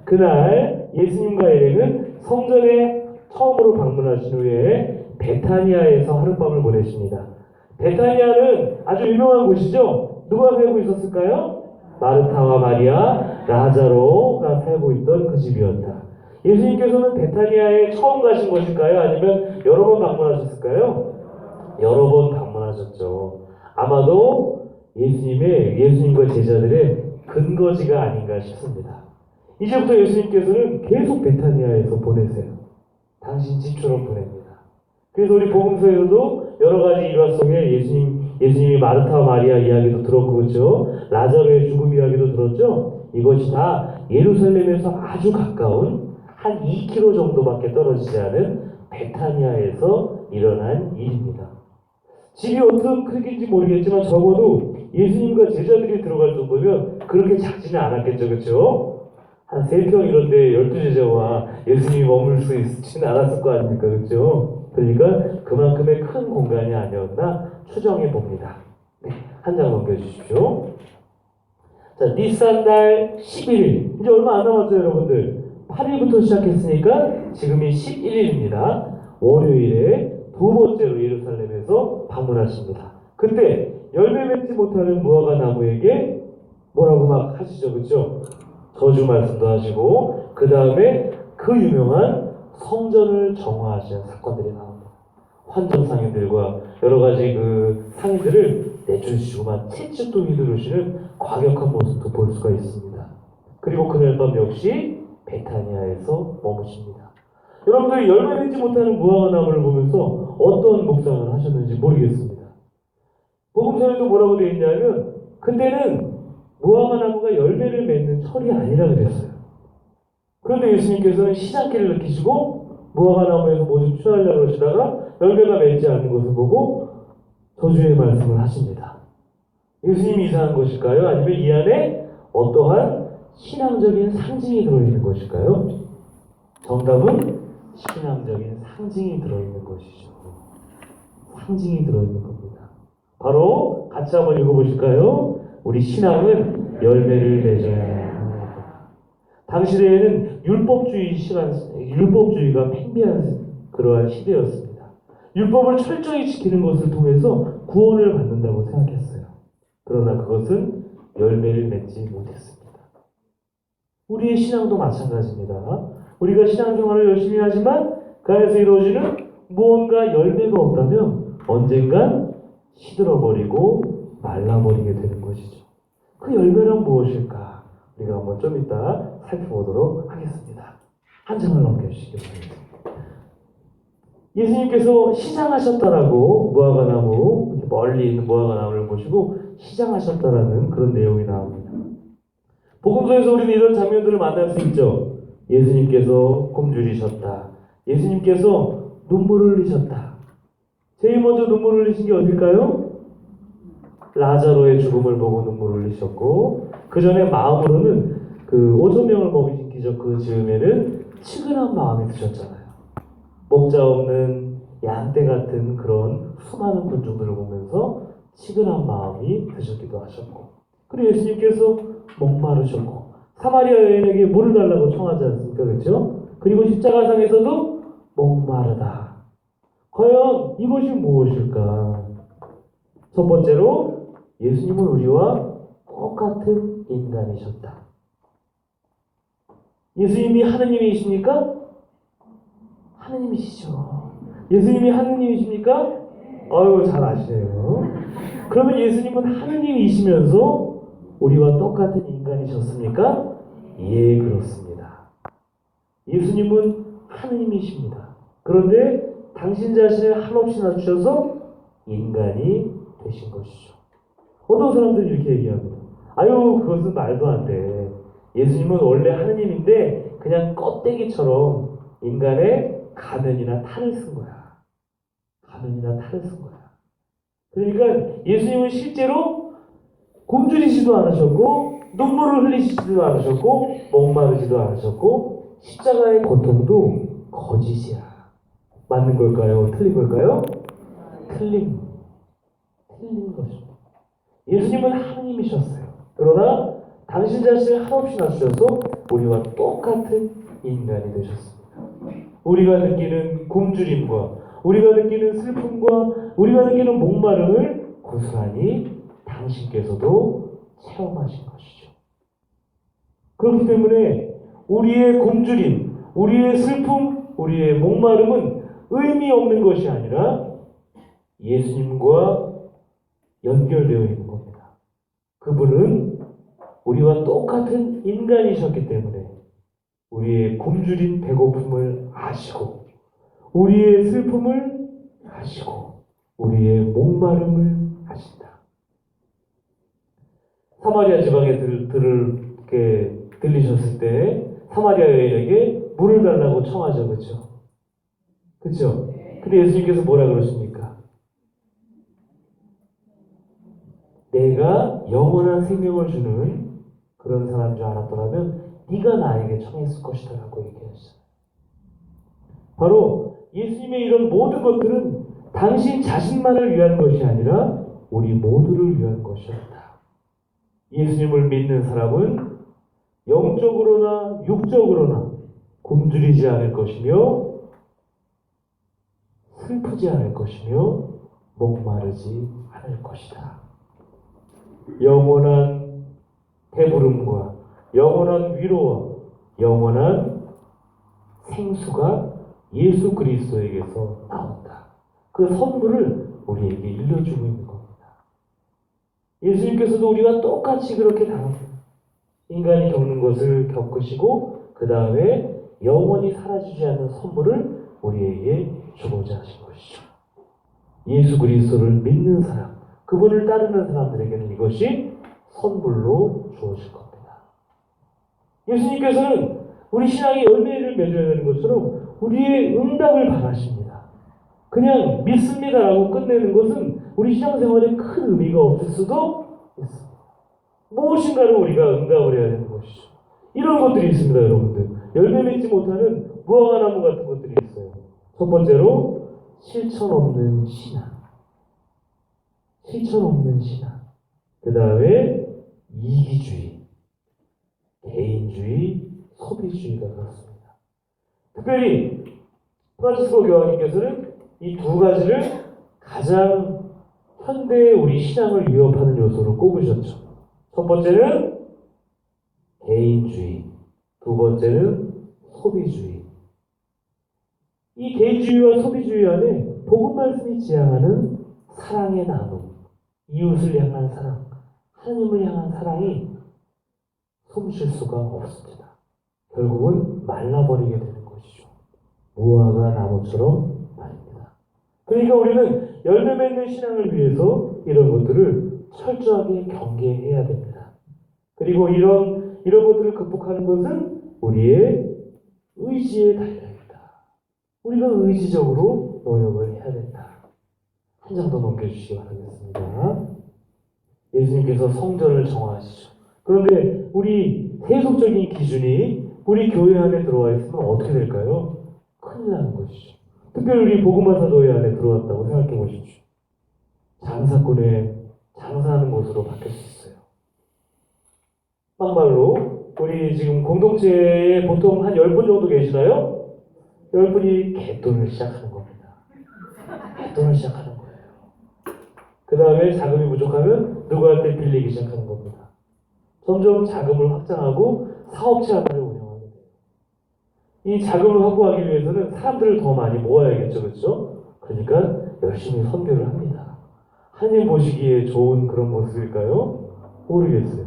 그날 예수님과 일행은 성전에 처음으로 방문하신 후에 베타니아에서 하룻밤을 보내십니다. 베타니아는 아주 유명한 곳이죠. 누가 살고 있었을까요? 마르타와 마리아, 라자로가 살고 있던 그 집이었다. 예수님께서는 베타니아에 처음 가신 것일까요? 아니면 여러 번 방문하셨을까요? 여러 번 방문하셨죠. 아마도 예수님과 제자들의 근거지가 아닌가 싶습니다. 이제부터 예수님께서는 계속 베타니아에서 보내세요. 당신 집처럼 보냅니다. 그래서 우리 복음서에서도 여러 가지 일화 속에 예수님이 마르타와 마리아 이야기도 들었고, 그렇죠? 라자로의 죽음 이야기도 들었죠? 이것이 다 예루살렘에서 아주 가까운 한 2km 정도밖에 떨어지지 않은 베타니아에서 일어난 일입니다. 집이 어떤 크기인지 모르겠지만 적어도 예수님과 제자들이 들어갈 정도면 그렇게 작지는 않았겠죠, 그렇죠? 한 3평 이런데 12제자와 예수님이 머물 수 있지는 않았을 거 아닙니까, 그렇죠? 그러니까 그만큼의 큰 공간이 아니었나 추정해 봅니다. 네, 한 장 넘겨주십시오. 자, 니산달 11일. 이제 얼마 안 남았죠, 여러분들? 8일부터 시작했으니까 지금이 11일입니다. 월요일에 두 번째로 예루살렘에서 방문하십니다. 그때 열매 맺지 못하는 무화과 나무에게 뭐라고 막 하시죠, 그렇죠? 저주 말씀도 하시고 그 다음에 그 유명한 성전을 정화하시는 사건들이 나옵니다. 환전 상인들과 여러 가지 그 상인들을 내쫓으시고만 채찍도 휘두르시는 과격한 모습도 볼 수가 있습니다. 그리고 그날 밤 역시 베타니아에서 머무십니다. 여러분들이 열매 맺지 못하는 무화과 나무를 보면서 어떤 묵상을 하셨는지 모르겠습니다. 복음서에도 뭐라고 되어 있냐면 그때는 무화과 나무가 열매를 맺는 철이 아니라 그랬어요. 그런데 예수님께서는 시장기를 느끼시고 무화과 나무에서 뭐 좀 취하려고 그러시다가 열매가 맺지 않는 것을 보고 저주의 말씀을 하십니다. 예수님이 이상한 것일까요? 아니면 이 안에 어떠한 신앙적인 상징이 들어있는 것일까요? 정답은 신앙적인 상징이 들어있는 것이죠. 상징이 들어있는 겁니다. 바로 같이 한번 읽어보실까요? 우리 신앙은 열매를 맺어야 합니다. 당시에는 율법주의가 팽배한 그러한 시대였습니다. 율법을 철저히 지키는 것을 통해서 구원을 받는다고 생각했어요. 그러나 그것은 열매를 맺지 못했습니다. 우리의 신앙도 마찬가지입니다. 우리가 신앙생활을 열심히 하지만 그 안에서 이루어지는 무언가 열매가 없다면 언젠간 시들어버리고 말라버리게 되는 것이죠. 그 열매는 무엇일까? 우리가 한번 좀 이따 살펴보도록 하겠습니다. 한 장을 넘겨주시기 바랍니다. 예수님께서 시장하셨다라고 무화과나무, 멀리 있는 무화과나무를 보시고 시장하셨다라는 그런 내용이 나옵니다. 복음서에서 우리는 이런 장면들을 만날 수 있죠. 예수님께서 굶주리셨다. 예수님께서 눈물을 흘리셨다. 제일 먼저 눈물을 흘리신 게 어딜까요? 라자로의 죽음을 보고 눈물을 흘리셨고, 그 전에 마음으로는 그 5,000명을 먹이신 기적 그 즈음에는 측은한 마음이 드셨잖아요. 목자 없는 양떼 같은 그런 수많은 군중들을 보면서 측은한 마음이 드셨기도 하셨고, 그리고 예수님께서 목마르셨고 사마리아 여인에게 물을 달라고 청하지 않습니까? 그렇죠? 그리고 십자가상에서도 목마르다. 과연 이것이 무엇일까? 첫 번째로 예수님은 우리와 똑같은 인간이셨다. 예수님이 하느님이십니까? 하느님이시죠. 예수님이 하느님이십니까? 아유, 잘 아시네요. 그러면 예수님은 하느님이시면서 우리와 똑같은 인간이셨습니까? 예, 그렇습니다. 예수님은 하느님이십니다. 그런데 당신 자신을 한없이 낮추셔서 인간이 되신 것이죠. 어떤 사람들은 이렇게 얘기합니다. 아유, 그것은 말도 안 돼. 예수님은 원래 하느님인데 그냥 껍데기처럼 인간의 가면이나 탈을 쓴 거야. 가면이나 탈을 쓴 거야. 그러니까 예수님은 실제로 굶주리지도 않으셨고 눈물을 흘리시지도 않으셨고 목마르지도 않으셨고 십자가의 고통도 거짓이야. 맞는 걸까요? 틀린 걸까요? 틀린 것입니다. 예수님은 하느님이셨어요. 그러나 당신 자신을 한없이 낮추셔서 우리와 똑같은 인간이 되셨습니다. 우리가 느끼는 굶주림과 우리가 느끼는 슬픔과 우리가 느끼는 목마름을 고스란히 당신께서도 체험하신 것이죠. 그렇기 때문에 우리의 굶주림, 우리의 슬픔, 우리의 목마름은 의미 없는 것이 아니라 예수님과 연결되어 있는 겁니다. 그분은 우리와 똑같은 인간이셨기 때문에 우리의 굶주린 배고픔을 아시고 우리의 슬픔을 아시고 우리의 목마름을 아신다. 사마리아 지방에 들리셨을 때 사마리아 여인에게 물을 달라고 청하죠. 그렇죠? 그렇죠? 근데 예수님께서 뭐라 그러십니까? 내가 영원한 생명을 주는 그런 사람인 줄 알았더라면 네가 나에게 청했을 것이다 라고 얘기했어요. 바로 예수님의 이런 모든 것들은 당신 자신만을 위한 것이 아니라 우리 모두를 위한 것이었다. 예수님을 믿는 사람은 영적으로나 육적으로나 굶주리지 않을 것이며 슬프지 않을 것이며 목마르지 않을 것이다. 영원한 배부름과 영원한 위로와 영원한 생수가 예수 그리스도에게서 나온다. 그 선물을 우리에게 일러주고 있는 겁니다. 예수님께서도 우리가 똑같이 그렇게 당합니다. 인간이 겪는 것을 겪으시고 그 다음에 영원히 사라지지 않는 선물을 우리에게 주고자 하신 것이죠. 예수 그리스도를 믿는 사람, 그분을 따르는 사람들에게는 이것이 선물로 주어질 겁니다. 예수님께서는 우리 신앙의 열매를 맺어야 되는 것처럼 우리의 응답을 바라십니다. 그냥 믿습니다라고 끝내는 것은 우리 신앙생활에 큰 의미가 없을 수도 있습니다. 무엇인가를 우리가 응답을 해야 되는 것이죠. 이런 것들이 있습니다, 여러분들. 열매 맺지 못하는 무화과나무 같은 것들이 있어요. 첫 번째로 실천 없는 신앙. 실천 없는 신앙. 그 다음에 이기주의, 개인주의, 소비주의가 그렇습니다. 특별히 프란치스코 교황님께서는 이 두 가지를 가장 현대의 우리 신앙을 위협하는 요소로 꼽으셨죠. 첫 번째는 개인주의, 두 번째는 소비주의. 이 개인주의와 소비주의 안에 복음 말씀이 지향하는 사랑의 나눔, 이웃을 향한 사랑, 하나님을 향한 사랑이 숨쉴 수가 없습니다. 결국은 말라버리게 되는 것이죠. 무화과 나무처럼 말입니다. 그러니까 우리는 열매 맺는 신앙을 위해서 이런 것들을 철저하게 경계해야 됩니다. 그리고 이런 것들을 극복하는 것은 우리의 의지에 달려있다. 우리가 의지적으로 노력을 해야 된다. 한 장 더 넘겨주시기 바라겠습니다. 예수님께서 성전을 정하시죠. 그런데 우리 세속적인 기준이 우리 교회 안에 들어와 있으면 어떻게 될까요? 큰일 나는 것이죠. 특별히 우리 복음화 사도회 안에 들어왔다고 생각해 보십시오. 장사꾼의 장사하는 곳으로 바뀔 수 있어요. 막말로 우리 지금 공동체에 보통 한 10분 정도 계시나요? 10분이 갯돈을 시작하는 겁니다. 갯돈을 시작하는 거예요. 그 다음에 자금이 부족하면 누구한테 빌리기 시작하는 겁니다. 점점 자금을 확장하고 사업체 하나를 운영하게 돼요. 이 자금을 확보하기 위해서는 사람들을 더 많이 모아야겠죠, 그렇죠? 그러니까 열심히 선교를 합니다. 하나님 보시기에 좋은 그런 모습일까요? 모르겠어요.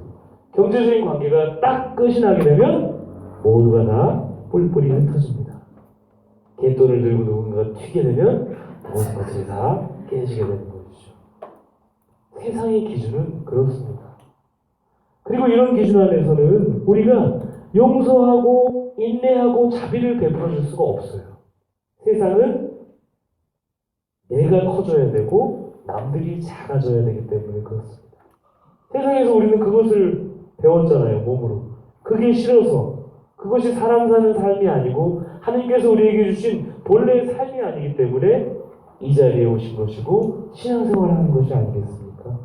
경제적인 관계가 딱 끝이 나게 되면 모두가 다 뿔뿔이 흩어집니다. 갯돈을 들고 누군가가 튀게 되면 모든 것들이 다 깨지게 되는 것이죠. 세상의 기준은 그렇습니다. 그리고 이런 기준 안에서는 우리가 용서하고 인내하고 자비를 베풀어 줄 수가 없어요. 세상은 내가 커져야 되고 남들이 작아져야 되기 때문에 그렇습니다. 세상에서 우리는 그것을 배웠잖아요, 몸으로. 그게 싫어서. 그것이 사람 사는 삶이 아니고 하나님께서 우리에게 주신 본래의 삶이 아니기 때문에 이 자리에 오신 것이고 신앙생활을 하는 것이 아니겠습니까?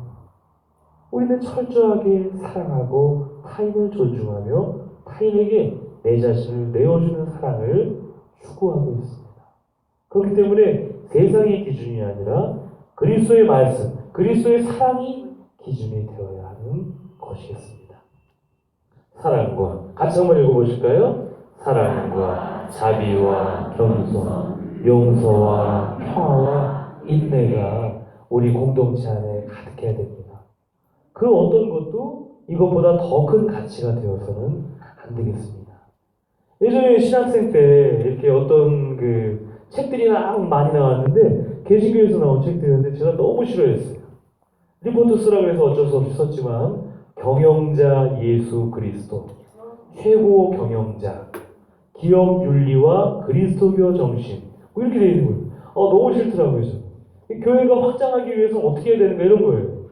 우리는 철저하게 사랑하고 타인을 존중하며 타인에게 내 자신을 내어주는 사랑을 추구하고 있습니다. 그렇기 때문에 세상의 기준이 아니라 그리스도의 말씀, 그리스도의 사랑이 기준이 되어야 하는 것이겠습니다. 사랑과 같이 한번 읽어보실까요? 사랑과 자비와 겸손, 용서와 평화와 인내가 우리 공동체 안에 가득해야 됩니다. 그 어떤 것도 이것보다 더 큰 가치가 되어서는 안 되겠습니다. 예전에 신학생 때 이렇게 어떤 그 책들이 많이 나왔는데 개신교에서 나온 책들이었는데 제가 너무 싫어했어요. 리포트 쓰라고 해서 어쩔 수 없이 썼지만 경영자 예수 그리스도, 최고 경영자, 기업 윤리와 그리스도교 정신 뭐 이렇게 되어 있는 거예요. 너무 싫더라고요. 교회가 확장하기 위해서 어떻게 해야 되는가 이런 거예요.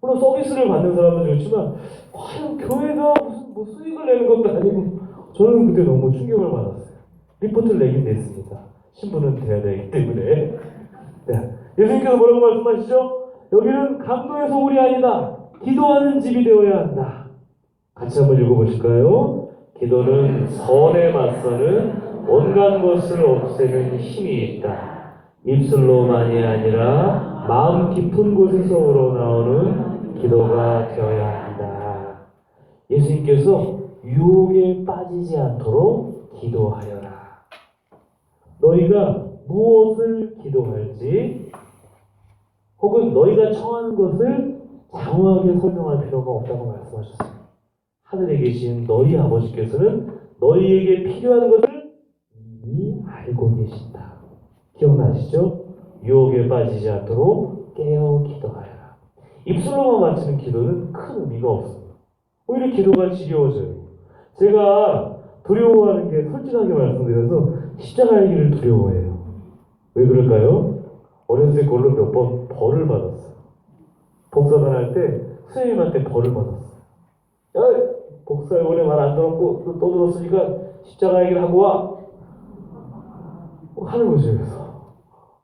물론 서비스를 받는 사람도 좋지만 과연 교회가 무슨 뭐 수익을 내는 것도 아니고 저는 그때 너무 충격을 받았어요. 리포트를 내긴 냈습니다. 신분은 돼야 되기 때문에. 네. 예수님께서 뭐라고 말씀하시죠? 여기는 강도의 소굴이 아니다. 기도하는 집이 되어야 한다. 같이 한번 읽어보실까요? 기도는 선에 맞서는 온갖 것을 없애는 힘이 있다. 입술로만이 아니라 마음 깊은 곳에서 우러나오는 기도가 되어야 한다. 예수님께서 유혹에 빠지지 않도록 기도하여라. 너희가 무엇을 기도할지 혹은 너희가 청하는 것을 장황하게 설명할 필요가 없다고 말씀하셨습니다. 하늘에 계신 너희 아버지께서는 너희에게 필요한 것을 이미 알고 계신다. 기억나시죠? 유혹에 빠지지 않도록 깨어 기도하여라. 입술로만 바치는 기도는 큰 의미가 없습니다. 오히려 기도가 지겨워져요. 제가 두려워하는 게 솔직하게 말씀드려서 십자가의 길을 두려워해요. 왜 그럴까요? 어렸을 때 그걸로 몇 번 벌을 받았어요. 복사단 할 때 선생님한테 벌을 받았어요. 야, 복사위원회 말 안 들었고 또 들었으니까 십자가의 길 하고 와. 하는 거죠. 그래서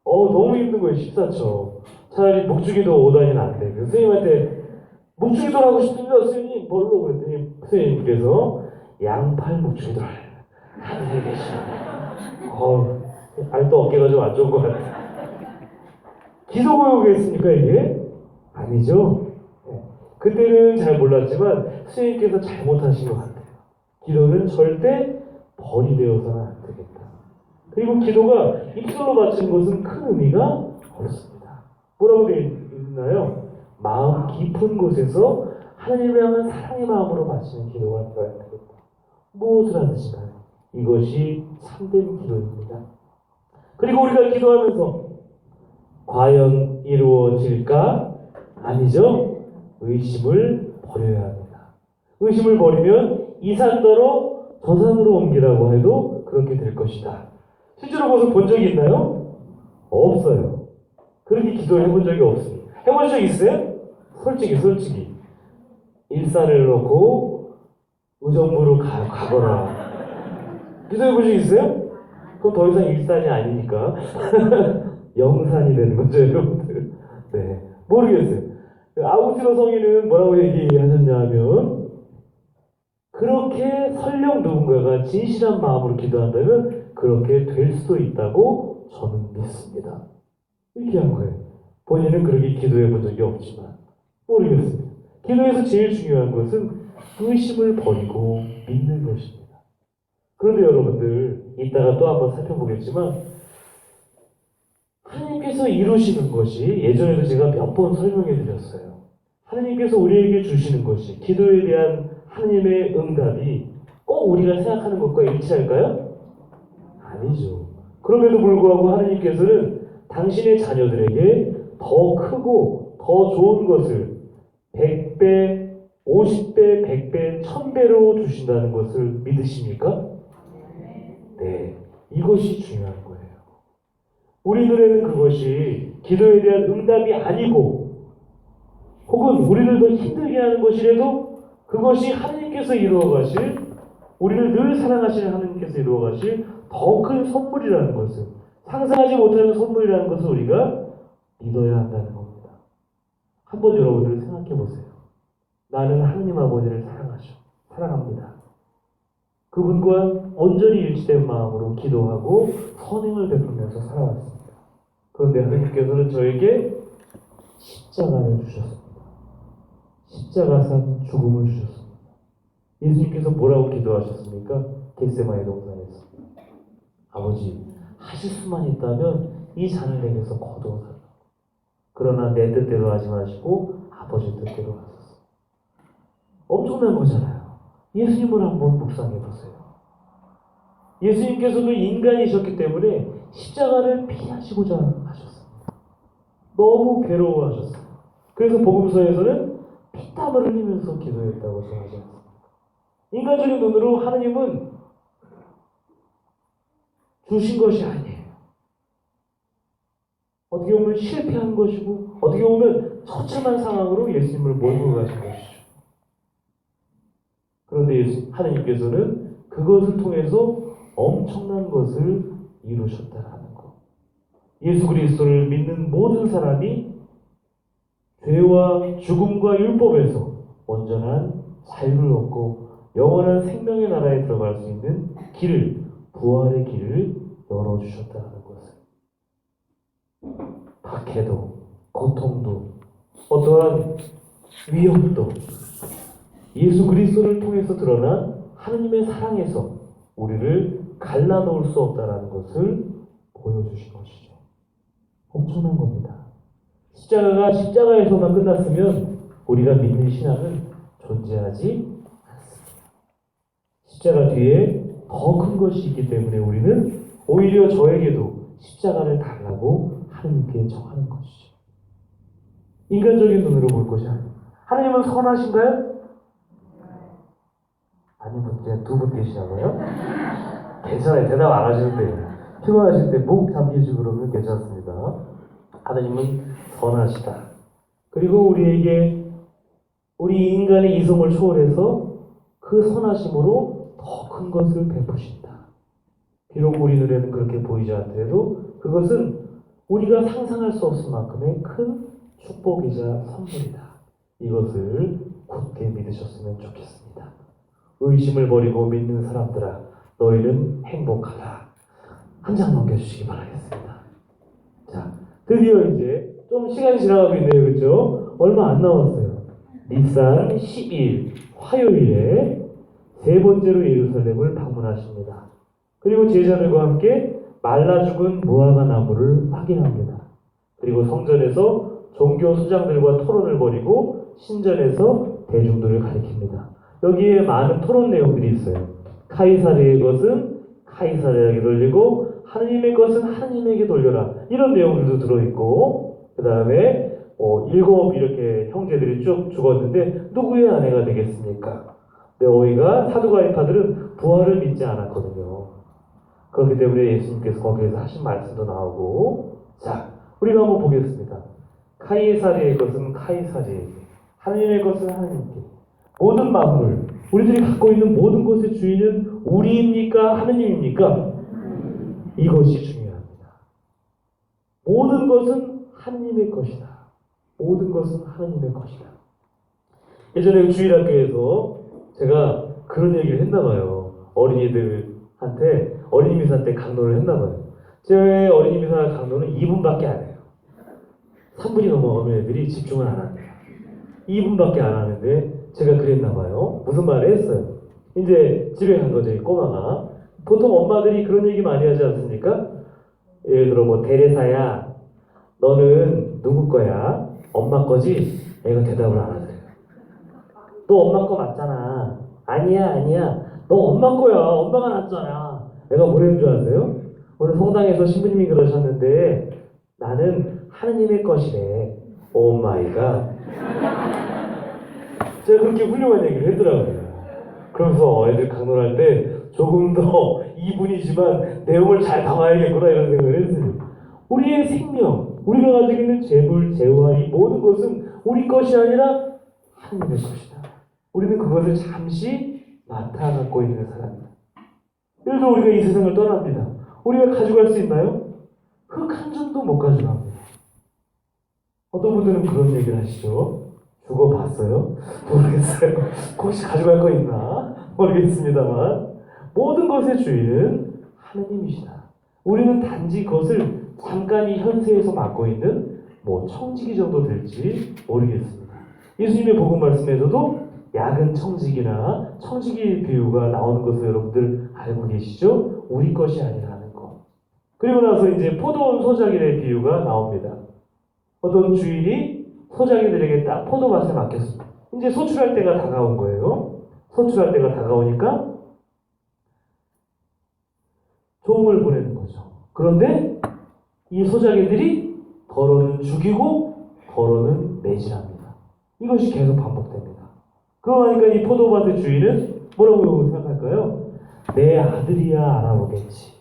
너무 힘든 거예요. 14초. 차라리 묵주기도 5단위는 안 돼. 그래서 선생님한테 묵주기도 하고 싶습니다. 선생님 뭘로 그랬더니 선생님께서 양팔 묵주기도 하늘에 계시네. 아직도 어깨가 좀 안 좋은 것 같아요. 기도고요겠습니까 이게? 아니죠. 그때는 잘 몰랐지만 스님께서 잘못하신 것 같아요. 기도는 절대 벌이 되어서는 안 되겠다. 그리고 기도가 입술로 바치는 것은 큰 의미가 없습니다. 뭐라고 되어 있나요? 마음 깊은 곳에서 하나님을 향한 사랑의 마음으로 바치는 기도가 되어야 되겠다. 무엇을 하든지 간에 이것이 참된 기도입니다. 그리고 우리가 기도하면서 과연 이루어질까? 아니죠. 의심을 버려야 합니다. 의심을 버리면 이 산더러 저 산으로 옮기라고 해도 그렇게 될 것이다. 실제로 그것을 본 적이 있나요? 없어요. 그렇게 기도를 해본 적이 없습니다. 해본 적 있어요? 솔직히 일산을 놓고 의정부로 가거라. 기도해 본 적 있어요? 그럼 더 이상 일산이 아니니까 영산이 되는 거죠, 여러분들. 네, 모르겠어요. 아우구스티노 성인은 뭐라고 얘기하셨냐면 그렇게 설령 누군가가 진실한 마음으로 기도한다면 그렇게 될 수도 있다고 저는 믿습니다. 이렇게 한 거예요. 본인은 그렇게 기도해 본 적이 없지만 모르겠습니다. 기도에서 제일 중요한 것은 의심을 버리고 믿는 것입니다. 그런데 여러분들 이따가 또 한번 살펴보겠지만 하나님께서 이루시는 것이 예전에도 제가 몇 번 설명해 드렸어요. 하나님께서 우리에게 주시는 것이 기도에 대한 하나님의 응답이 꼭 우리가 생각하는 것과 일치할까요? 아니죠. 그럼에도 불구하고 하나님께서는 당신의 자녀들에게 더 크고 더 좋은 것을 100배, 50배, 100배, 1000배로 주신다는 것을 믿으십니까? 네. 이것이 중요한 거예요. 우리 눈에는 그것이 기도에 대한 응답이 아니고 혹은 우리를 더 힘들게 하는 것이라도 그것이 하나님께서 이루어 가실 우리를 늘 사랑하시는 하나님께서 이루어 가실 더 큰 선물이라는 것을 상상하지 못하는 선물이라는 것을 우리가 믿어야 한다는 겁니다. 한번 여러분들 생각해 보세요. 나는 하나님 아버지를 사랑합니다. 그분과 온전히 일치된 마음으로 기도하고 선행을 베풀면서 살아왔습니다. 그런데 하나님께서는 저에게 십자가를 주셨습니다. 십자가상 죽음을 주셨습니다. 예수님께서 뭐라고 기도하셨습니까? 겟세마네 동산에서 아버지 하실 수만 있다면 이 잔을 내게서 거두어 달라고. 그러나 내 뜻대로 하지 마시고 아버지 뜻대로 하소서. 엄청난 거잖아요. 예수님을 한번 묵상해 보세요. 예수님께서도 인간이셨기 때문에 십자가를 피하시고자 하셨습니다. 너무 괴로워하셨어요. 그래서 복음서에서는 피땀을 흘리면서 기도했다고 전하지 않습니까? 인간적인 눈으로 하나님은 주신 것이 아니에요. 어떻게 보면 실패한 것이고 어떻게 보면 처참한 상황으로 예수님을 몰고 가신 것이죠. 그런데 하나님께서는 그것을 통해서 엄청난 것을 이루셨다는 것. 예수 그리스도를 믿는 모든 사람이 죄와 죽음과 율법에서 온전한 자유를 얻고 영원한 생명의 나라에 들어갈 수 있는 길을, 부활의 길을 열어주셨다는 것을. 박해도, 고통도, 어떠한 위협도 예수 그리스도를 통해서 드러난 하나님의 사랑에서 우리를 갈라놓을 수 없다는 것을 보여주신 것이죠. 엄청난 겁니다. 십자가가 십자가에서만 끝났으면 우리가 믿는 신앙은 존재하지 않습니다. 십자가 뒤에 더 큰 것이 있기 때문에 우리는 오히려 저에게도 십자가를 달라고 하나님께 정하는 것이죠. 인간적인 눈으로 볼 것이 아니에요. 하나님은 선하신가요? 아니면 그냥 두 분 계시냐고요? 괜찮아요. 대답 안 하셔도 돼요. 피곤하실 때 목 잠기시고 그러면 괜찮습니다. 하나님은 선하시다. 그리고 우리에게 우리 인간의 이성을 초월해서 그 선하심으로 더 큰 것을 베푸신다. 비록 우리 눈에는 그렇게 보이지 않더라도 그것은 우리가 상상할 수 없을 만큼의 큰 축복이자 선물이다. 이것을 굳게 믿으셨으면 좋겠습니다. 의심을 버리고 믿는 사람들아, 너희는 행복하다. 한 장 넘겨주시기 바라겠습니다. 자, 드디어 이제 좀 시간이 지나가고 있네요. 그렇죠? 얼마 안 남았어요. 니산 12일 화요일에 세 번째로 예루살렘을 방문하십니다. 그리고 제자들과 함께 말라 죽은 무화과 나무를 확인합니다. 그리고 성전에서 종교 수장들과 토론을 벌이고 신전에서 대중들을 가리킵니다. 여기에 많은 토론 내용들이 있어요. 카이사르의 것은 카이사르에게 돌리고 하느님의 것은 하느님에게 돌려라. 이런 내용들도 들어있고 그 다음에 7 이렇게 형제들이 쭉 죽었는데 누구의 아내가 되겠습니까? 너희가 사두가이파들은 부활을 믿지 않았거든요. 그렇기 때문에 예수님께서 거기에서 하신 말씀도 나오고 자, 우리가 한번 보겠습니다. 카이사르의 것은 카이사르에게 하느님의 것은 하느님께 모든 만물, 우리들이 갖고 있는 모든 것의 주인은 우리입니까? 하느님입니까? 이것이 중요합니다. 모든 것은 하느님의 것이다. 모든 것은 하느님의 것이다. 예전에 주일학교에서 제가 그런 얘기를 했나봐요. 어린이들한테 어린이 미사 때 강론을 했나봐요. 제 어린이 미사 강론은 2분밖에 안 해요. 3분이 넘어가면 애들이 집중을 안 합니다. 2분밖에 안 하는데 제가 그랬나봐요. 무슨 말을 했어요. 이제 집에 간 거죠, 이 꼬마가. 보통 엄마들이 그런 얘기 많이 하지 않습니까? 예를 들어 뭐 테레사야, 너는 누구 거야? 엄마 거지? 애가 대답을 안 하더래요. 너 엄마 거 맞잖아. 아니야. 너 엄마 거야. 엄마가 낳았잖아. 애가 뭐라는 줄 아세요? 오늘 성당에서 신부님이 그러셨는데 나는 하느님의 것이래. 오 마이 갓. 제가 그렇게 훌륭한 얘기를 했더라고요. 그러면서 애들 강론할 때 조금 더 2분이지만 내용을 잘 담아야겠구나 이런 생각을 했어요. 우리의 생명, 우리가 가지고 있는 재물, 재화, 이 모든 것은 우리 것이 아니라 하느님의 것이다. 우리는 그것을 잠시 맡아 갖고 있는 사람이다. 예를 들어 우리가 이 세상을 떠납니다. 우리가 가져갈 수 있나요? 흙 한 점도 못 가져갑니다. 어떤 분들은 그런 얘기를 하시죠. 죽어봤어요? 모르겠어요. 혹시 가져갈 거 있나? 모르겠습니다만 모든 것의 주인은 하느님이시다. 우리는 단지 그것을 잠깐 이 현세에서 맡고 있는 뭐 청지기 정도 될지 모르겠습니다. 예수님의 복음 말씀에서도 약은 청지기나 청지기 비유가 나오는 것을 여러분들 알고 계시죠? 우리 것이 아니라는 것. 그리고 나서 이제 포도원 소작일의 비유가 나옵니다. 어떤 주인이 소작이들에게 딱 포도밭을 맡겼습니다. 이제 소출할 때가 다가온 거예요. 소출할 때가 다가오니까 종을 보내는 거죠. 그런데 이 소작이들이 더러는 죽이고 더러는 매질합니다. 이것이 계속 반복됩니다. 그러니까 이 포도밭의 주인은 뭐라고 생각할까요? 내 아들이야 알아보겠지.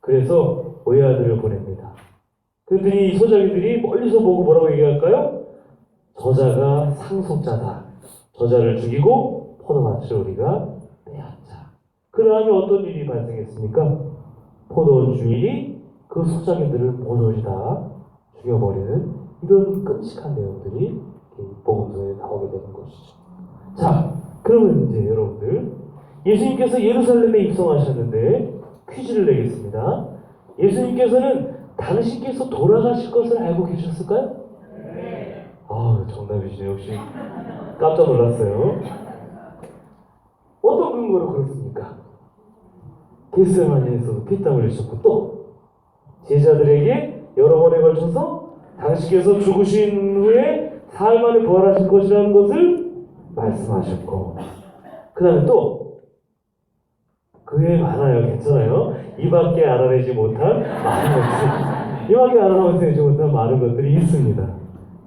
그래서 외아들을 보냅니다. 그랬더니 이 소작이들이 멀리서 보고 뭐라고 얘기할까요? 저자가 상속자다. 저자를 죽이고 포도밭을 우리가 빼앗자. 그 다음에 어떤 일이 발생했습니까? 포도원 주인이 그 소작이들을 모조리 다 죽여버리는 이런 끔찍한 내용들이 복음서에 나오게 되는 것이죠. 자, 그러면 이제 여러분들 예수님께서 예루살렘에 입성하셨는데 퀴즈를 내겠습니다. 예수님께서는 당신께서 돌아가실 것을 알고 계셨을까요? 네. 아, 정답이시네요. 역시 깜짝 놀랐어요. 어떤 근거로 그렇습니까? 겟세마니에서도 피땀 흘리셨고 또 제자들에게 여러 번에 걸쳐서 당신께서 죽으신 후에 사흘 만에 부활하실 것이라는 것을 말씀하셨고 그 다음에 또 그 외에 많아요. 괜찮아요. 이밖에 알아내지 못한 많은 것들. 이밖에 알아내지 못한 많은 것들이 있습니다.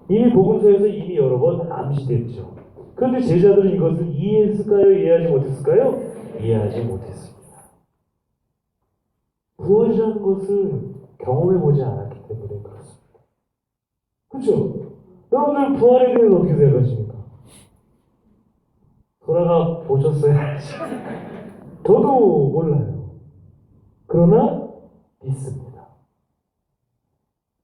이미 복음서에서 이미 여러 번 암시됐죠. 그런데 제자들은 이것을 이해했을까요? 이해하지 못했을까요? 이해하지 못했습니다. 부활이라는 것을 경험해보지 않았기 때문에 그렇습니다. 그렇죠? 여러분들 부활에 대해서 어떻게 생각하십니까? 돌아가 보셨어요? 저도 몰라요. 그러나 믿습니다.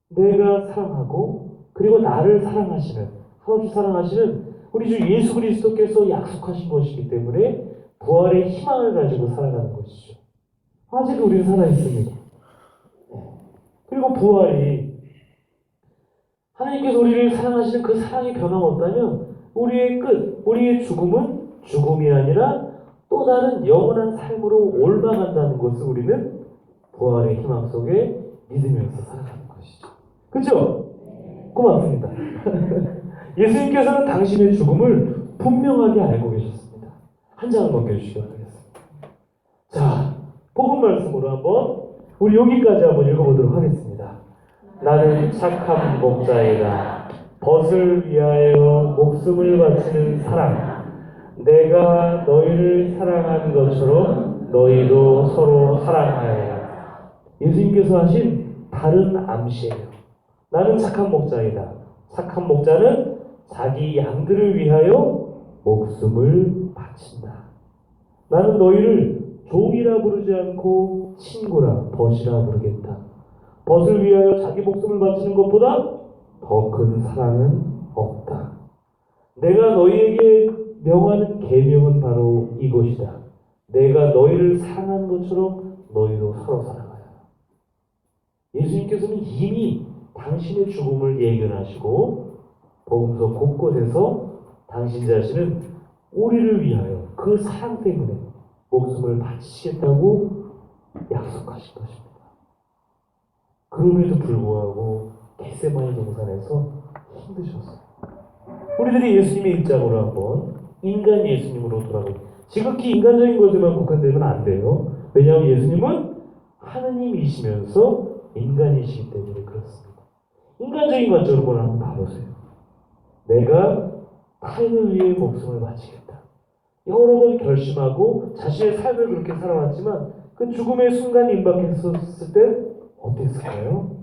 내가 사랑하고 그리고 나를 사랑하시는, 한없이 사랑하시는 우리 주 예수 그리스도께서 약속하신 것이기 때문에 부활의 희망을 가지고 살아가는 것이죠. 아직 우리는 살아있습니다. 그리고 부활이 하나님께서 우리를 사랑하시는 그 사랑이 변함없다면 우리의 끝, 우리의 죽음은 죽음이 아니라 또 다른 영원한 삶으로 올라간다는 것을 우리는 부활의 희망 속에 믿으면서 살아가는 것이죠. 그렇죠? 고맙습니다. 예수님께서는 당신의 죽음을 분명하게 알고 계셨습니다. 한 장을 넘겨주시기 바라겠습니다. 자, 복음 말씀으로 한번 우리 여기까지 한번 읽어보도록 하겠습니다. 나는 착한 목자이다. 벗을 위하여 목숨을 바치는 사랑. 내가 너희를 사랑한 것처럼 너희도 서로 사랑하여라. 예수님께서 하신 다른 암시예요. 나는 착한 목자이다. 착한 목자는 자기 양들을 위하여 목숨을 바친다. 나는 너희를 종이라 부르지 않고 친구라, 벗이라 부르겠다. 벗을 위하여 자기 목숨을 바치는 것보다 더 큰 사랑은 없다. 내가 너희에게 명하는 계명은 바로 이것이다. 내가 너희를 사랑하는 것처럼 너희도 서로 사랑하라. 예수님께서는 이미 당신의 죽음을 예견하시고 복음서 곳곳에서 당신 자신은 우리를 위하여 그 사랑 때문에 목숨을 바치시겠다고 약속하신 것입니다. 그럼에도 불구하고 겟세마네 동산에서 힘드셨어요. 우리들이 예수님의 입장으로 한번 인간 예수님으로 돌아가고, 지극히 인간적인 것에만 국한되면 안 돼요. 왜냐하면 예수님은 하느님이시면서 인간이시기 때문에 그렇습니다. 인간적인 관점으로 한번 봐보세요. 내가 타인을 위해 목숨을 바치겠다. 여러 번 결심하고 자신의 삶을 그렇게 살아왔지만 그 죽음의 순간이 임박했었을 때 어땠을까요?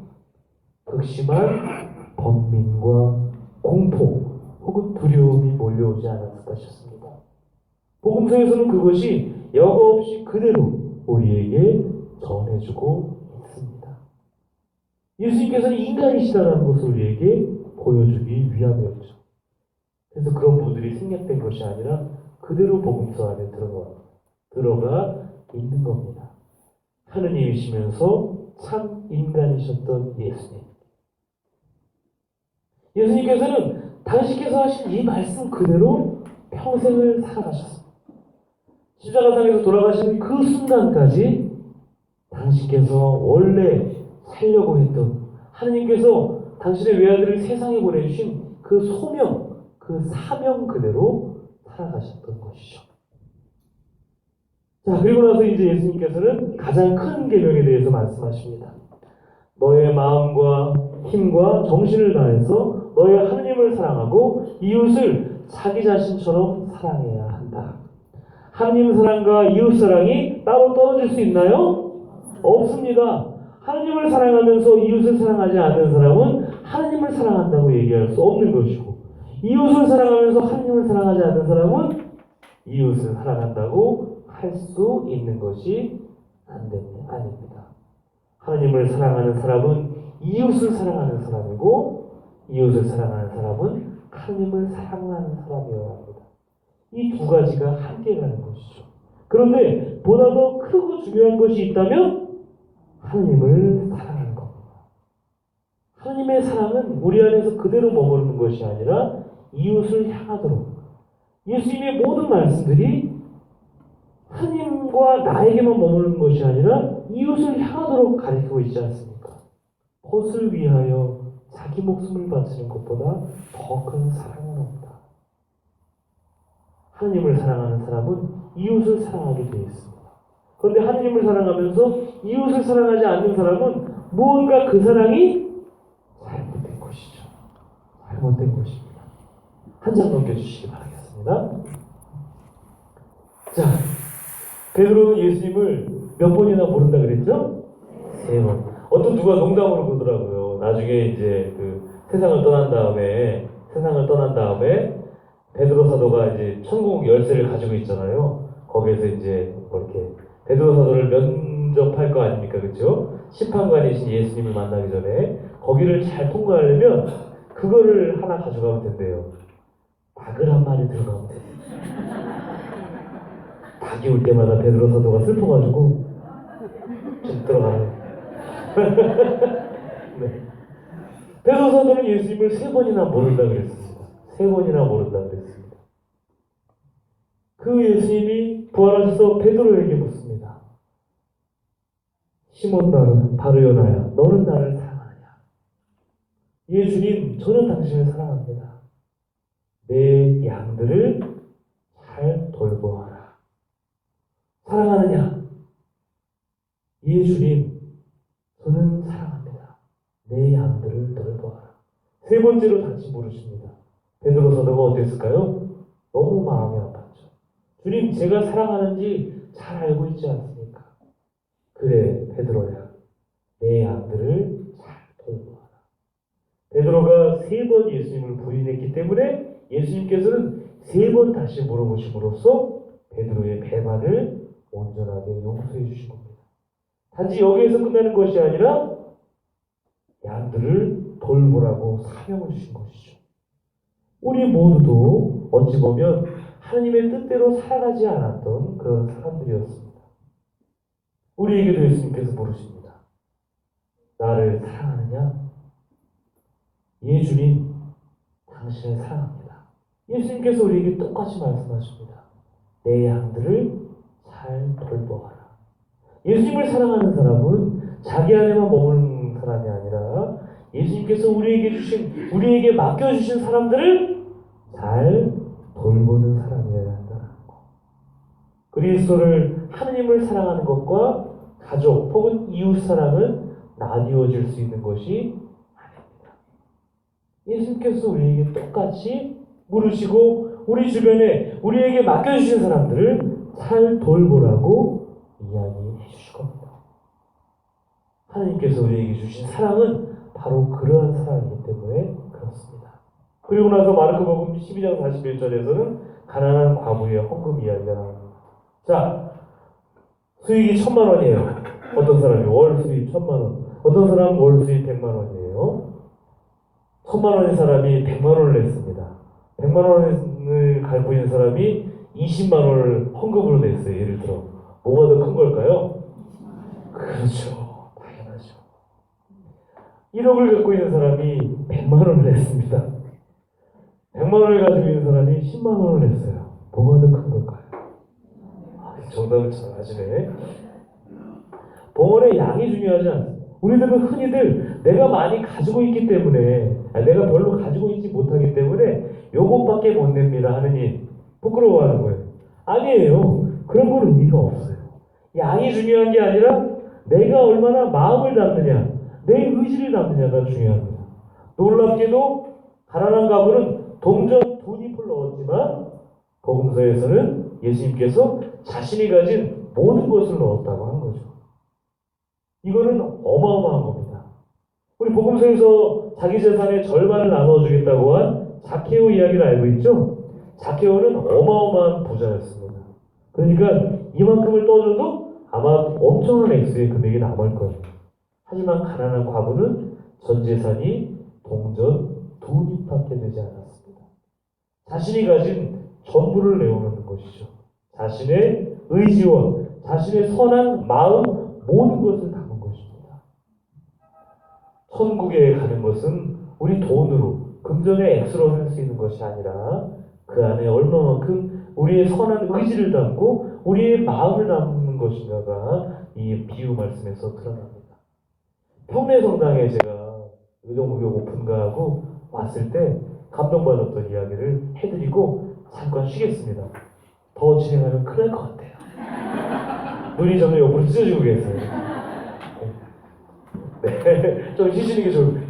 극심한 번민과 공포 혹은 두려움이 몰려오지 않았을까 싶습니다. 복음서에서는 그것이 여과 없이 그대로 우리에게 전해주고 있습니다. 예수님께서는 인간이시다는 것을 우리에게 보여주기 위함이었죠. 그래서 그런 분들이 생략된 것이 아니라 그대로 복음서 안에 들어가 있는 겁니다. 하느님이시면서 참 인간이셨던 예수님. 예수님께서는 당신께서 하신 이 말씀 그대로 평생을 살아가셨습니다. 십자가상에서 돌아가시는 그 순간까지 당신께서 원래 살려고 했던, 하느님께서 당신의 외아들을 세상에 보내주신 그 소명, 그 사명 그대로 살아가셨던 것이죠. 자, 그리고 나서 이제 예수님께서는 가장 큰 계명에 대해서 말씀하십니다. 너의 마음과 힘과 정신을 다해서 너의 하느님을 사랑하고 이웃을 자기 자신처럼 사랑해야 한다. 하느님 사랑과 이웃 사랑이 따로 떨어질 수 있나요? 없습니다. 하느님을 사랑하면서 이웃을 사랑하지 않는 사람은 하느님을 사랑한다고 얘기할 수 없는 것이고, 이웃을 사랑하면서 하느님을 사랑하지 않는 사람은 이웃을 사랑한다고 할 수 있는 것이 아닙니다. 하느님을 사랑하는 사람은 이웃을 사랑하는 사람이고, 이웃을 사랑하는 사람은 하느님을 사랑하는 사람이어야 합니다. 이 두 가지가 함께 가는 것이죠. 그런데 보다 더 크고 중요한 것이 있다면 하느님을 사랑하는 겁니다. 하느님의 사랑은 우리 안에서 그대로 머무르는 것이 아니라 이웃을 향하도록, 예수님의 모든 말씀들이 하느님과 나에게만 머무르는 것이 아니라 이웃을 향하도록 가리키고 있지 않습니까? 벗을 위하여 자기 목숨을 바치는 것보다 더 큰 사랑은 없다. 하느님을 사랑하는 사람은 이웃을 사랑하게 되어 있습니다. 그런데 하느님을 사랑하면서 이웃을 사랑하지 않는 사람은 무언가 그 사랑이 잘못된 것이죠. 잘못된 것입니다. 한 장 넘겨주시기 바라겠습니다. 자, 베드로는 예수님을 몇 번이나 모른다 그랬죠? 3번. 어떤 누가 농담으로 그러더라고요. 나중에 이제 그 세상을 떠난 다음에 베드로 사도가 이제 천국 열쇠를 가지고 있잖아요. 거기에서 이제 뭐 이렇게 베드로 사도를 면접할 거 아닙니까, 그렇죠? 심판관이신 예수님을 만나기 전에 거기를 잘 통과하려면 그거를 하나 가져가면 된대요. 닭을 한 마리 들어가면 돼요. 닭이 올 때마다 베드로 사도가 슬퍼가지고 좀 들어가요. 네. 베드로 사도는 예수님을 3번이나 모른다 그랬습니다. 3번이나 모른다 그랬습니다. 그 예수님이 부활하셔서 베드로에게 묻습니다. 시몬 바르요나야, 너는 나를 사랑하느냐? 예, 주님, 저는 당신을 사랑합니다. 내 양들을 잘 돌보아라. 사랑하느냐? 예, 주님, 저는 사랑합니다. 내 양들을 돌보아라. 3번째로 다시 물으십니다. 베드로 사도가 어땠을까요? 너무 마음이 아팠죠. 주님, 제가 사랑하는지 잘 알고 있지 않습니까? 그래, 베드로야, 내 양들을 잘 돌보아라. 베드로가 3번 예수님을 부인했기 때문에 예수님께서는 3번 다시 물어보심으로써 베드로의 배반을 온전하게 용서해 주신 겁니다. 단지 여기에서 끝나는 것이 아니라 양들을 돌보라고 사명을 주신 것이죠. 우리 모두도 어찌 보면 하나님의 뜻대로 살아가지 않았던 그런 사람들이었습니다. 우리에게도 예수님께서 물으십니다. 나를 사랑하느냐? 예, 주님, 당신을 사랑합니다. 예수님께서 우리에게 똑같이 말씀하십니다. 내 양들을 잘 돌보아라. 예수님을 사랑하는 사람은 자기 안에만 머무는 사람이 아니라 예수님께서 우리에게 맡겨주신 사람들을 잘 돌보는 사람이어야 한다는 것. 그리스도를 하느님을 사랑하는 것과 가족 혹은 이웃 사랑은 나뉘어질 수 있는 것이 아닙니다. 예수님께서 우리에게 똑같이 물으시고 우리 주변에 우리에게 맡겨주신 사람들을 잘 돌보라고 이야기해 주실 겁니다. 하나님께서 우리에게 주신 사랑은 바로 그러한 사랑이기 때문에 그렇습니다. 그리고 나서 마르코복음 12장 41절에서는 가난한 과부의 헌금 이야기가 나옵니다. 자, 수익이 1,000,000원이에요. 어떤 사람이 월 수익 1,000,000원, 어떤 사람은 월 수익 100,000원이에요. 1,000,000원의 사람이 100,000원을 냈습니다. 100,000원을 갖고 있는 사람이 200,000원을 헌금으로 냈어요. 예를 들어 뭐가 더 큰 걸까요? 그렇죠. 당연하죠. 1억을 갖고 있는 사람이 100,000원을 냈습니다. 100,000원을 가지고 있는 사람이 100,000원을 냈어요. 뭐가 더 큰 걸까요? 정답을 잘 아시네. 봉헌의 양이 중요하지 않습니다. 우리들은 흔히들 내가 많이 가지고 있기 때문에, 내가 별로 가지고 있지 못하기 때문에 요것밖에 못 냅니다. 하느님 부끄러워하는 거예요. 아니에요. 그런 건 의미가 없어요. 양이 중요한 게 아니라 내가 얼마나 마음을 담느냐, 내 의지를 담느냐가 중요합니다. 놀랍게도 가난한 가부는 동전 2잎을 넣었지만 복음서에서는 예수님께서 자신이 가진 모든 것을 넣었다고 한 거죠. 이거는 어마어마한 겁니다. 우리 복음서에서 자기 재산의 절반을 나눠주겠다고 한 자케오 이야기를 알고 있죠? 자케오는 어마어마한 부자였습니다. 그러니까 이만큼을 떠줘도 아마 엄청난 액수의 금액이 남을 거예요. 하지만 가난한 과부는 전 재산이 동전 2잎밖에 되지 않았습니다. 자신이 가진 전부를 내어놓는 것이죠. 자신의 의지와 자신의 선한 마음 모든 것을 담은 것입니다. 천국에 가는 것은 우리 돈으로 금전의 액수로 살 수 있는 것이 아니라 그 안에 얼마만큼 우리의 선한 의지를 담고 우리의 마음을 담는 것인가가 이 비유 말씀에서 드러납니다. 평내성당에 제가 의정부교 오픈가하고 왔을 때 감동받았던 이야기를 해드리고 잠깐 쉬겠습니다. 더 진행하면 큰일 날 것 같아요. 눈이 점점 옆으로 찢어지고 계세요. 네, 좀 쉬시는 게 좋을